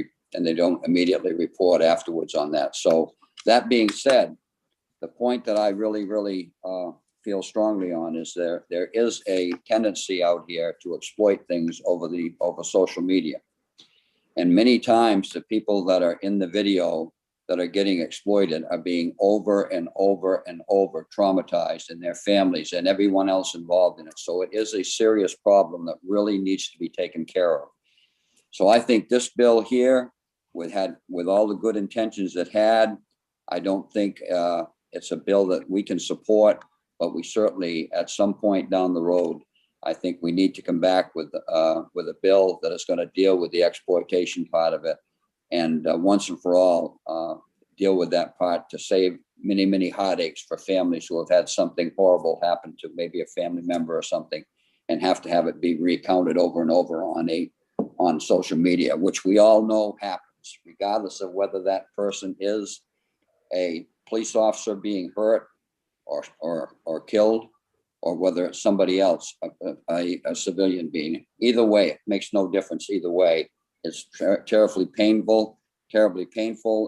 they don't immediately report afterwards on that. So that being said, the point that I really feel strongly on is there is a tendency out here to exploit things over social media. And many times the people that are in the video that are getting exploited are being over and over and over traumatized, and their families and everyone else involved in it. So it is a serious problem that really needs to be taken care of. So I think this bill here, with all the good intentions it had, I don't think it's a bill that we can support, but we certainly, at some point down the road, I think we need to come back with a bill that is going to deal with the exploitation part of it, and once and for all, deal with that part to save many heartaches for families who have had something horrible happen to maybe a family member or something, and have to have it be recounted over and over on social media, which we all know happens, regardless of whether that person is a police officer being hurt or killed, or whether it's somebody else, a civilian being. Either way, it makes no difference. Either way, it's terribly painful,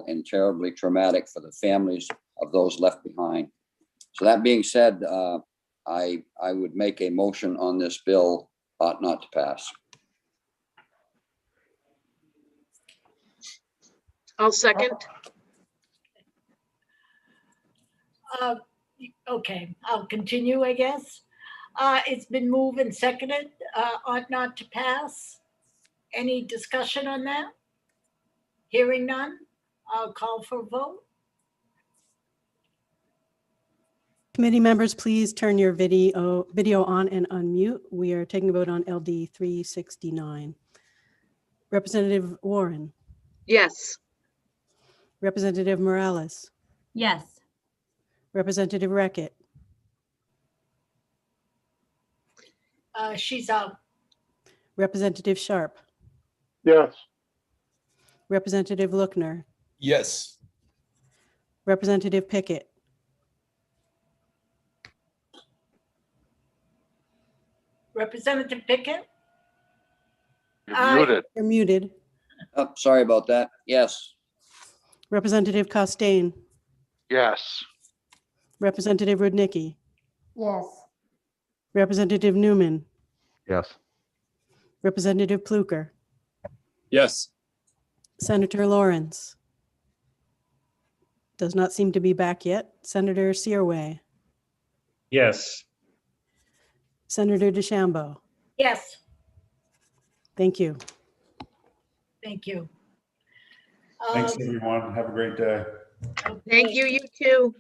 and terribly traumatic for the families of those left behind. So that being said, I would make a motion on this bill ought not to pass. I'll second. Okay, I'll continue, I guess. It's been moved and seconded, ought not to pass. Any discussion on that? Hearing none, I'll call for a vote. Committee members, please turn your video on and unmute. We are taking a vote on LD 369. Representative Warren. Yes. Representative Morales. Yes. Representative Reckitt. She's out. Representative Sharp. Yes. Representative Lookner. Yes. Representative Pickett. Representative Pickett? You're muted. You're muted. Oh, sorry about that. Yes. Representative Costain. Yes. Representative Rudnicki. Yes. Representative Newman. Yes. Representative Pluker. Yes. Senator Lawrence. Does not seem to be back yet. Senator Searway. Yes. Senator DeChambeau. Yes, Thank you. thank you. Thanks, everyone. Have a great day. Thank you, you too.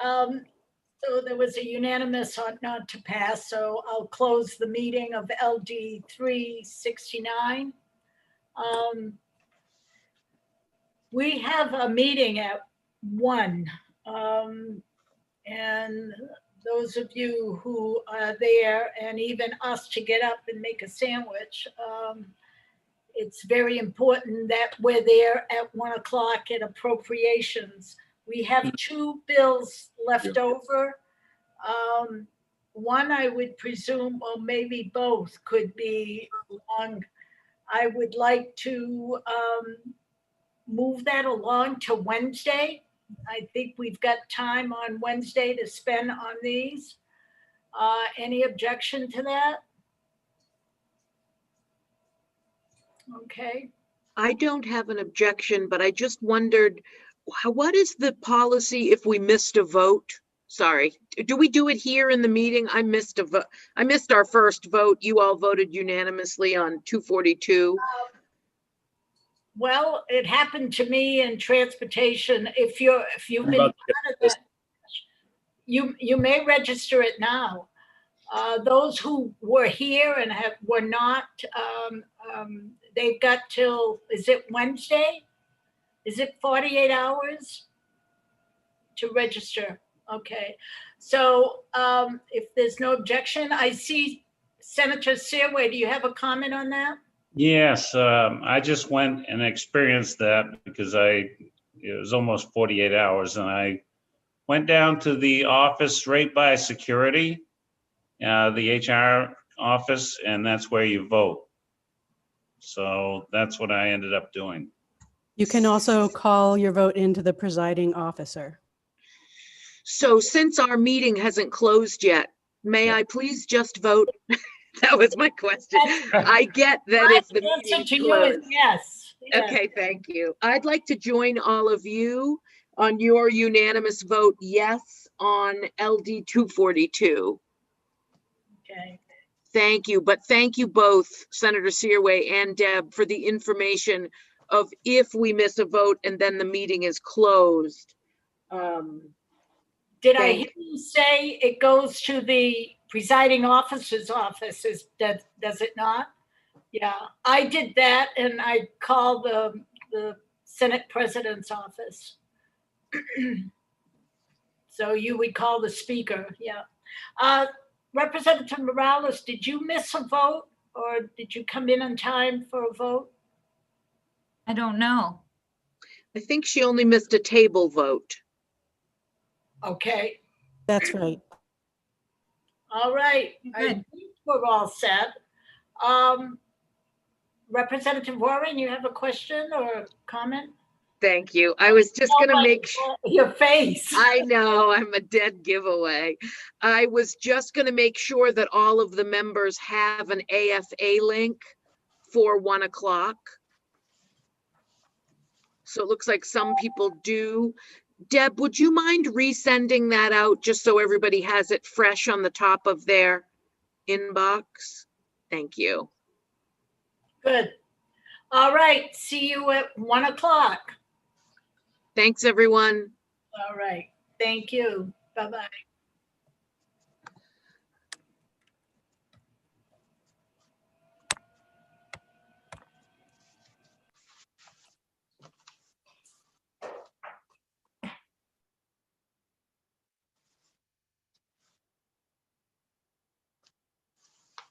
So there was a unanimous ought not to pass, so I'll close the meeting of LD 369. We have a meeting at 1, and those of you who are there, and even us to get up and make a sandwich, it's very important that we're there at 1 o'clock at appropriations. We have 2 bills left over. One, I would presume, or maybe both, could be long. I would like to move that along to Wednesday. I think we've got time on Wednesday to spend on these. Any objection to that? Okay. I don't have an objection, but I just wondered, what is the policy if we missed a vote? Sorry, do we do it here in the meeting? I missed a vote. I missed our first vote. You all voted unanimously on 242. Well, it happened to me in transportation. If you've been part of that, you may register it now. Those who were here and were not, they've got till, is it Wednesday? Is it 48 hours to register? Okay. So if there's no objection, I see Senator Searway. Do you have a comment on that? Yes, I just went and experienced that because it was almost 48 hours, and I went down to the office right by security, the HR office, and that's where you vote. So that's what I ended up doing. You can also call your vote into the presiding officer. So since our meeting hasn't closed yet, may I please just vote? That was my question. I get that if the meeting to you is closed. yes. Yes. Okay, thank you. I'd like to join all of you on your unanimous vote yes on LD 242. Okay. Thank you, but thank you both, Senator Searway and Deb, for the information of if we miss a vote and then the meeting is closed. Did I hear you say it goes to the presiding officer's office? Does it not? Yeah, I did that and I called the Senate President's office. So you would call the speaker, yeah. Representative Morales, did you miss a vote or did you come in on time for a vote? I don't know. I think she only missed a table vote. Okay. That's right. All right. I think we're all set. Representative Warren, you have a question or comment? Thank you. I was just going to make sure. Your face. I know, I'm a dead giveaway. I was just going to make sure that all of the members have an AFA link for 1 o'clock. So it looks like some people do. Deb, would you mind resending that out just so everybody has it fresh on the top of their inbox? Thank you. Good. All right. See you at 1 o'clock. Thanks, everyone. All right. Thank you. Bye-bye.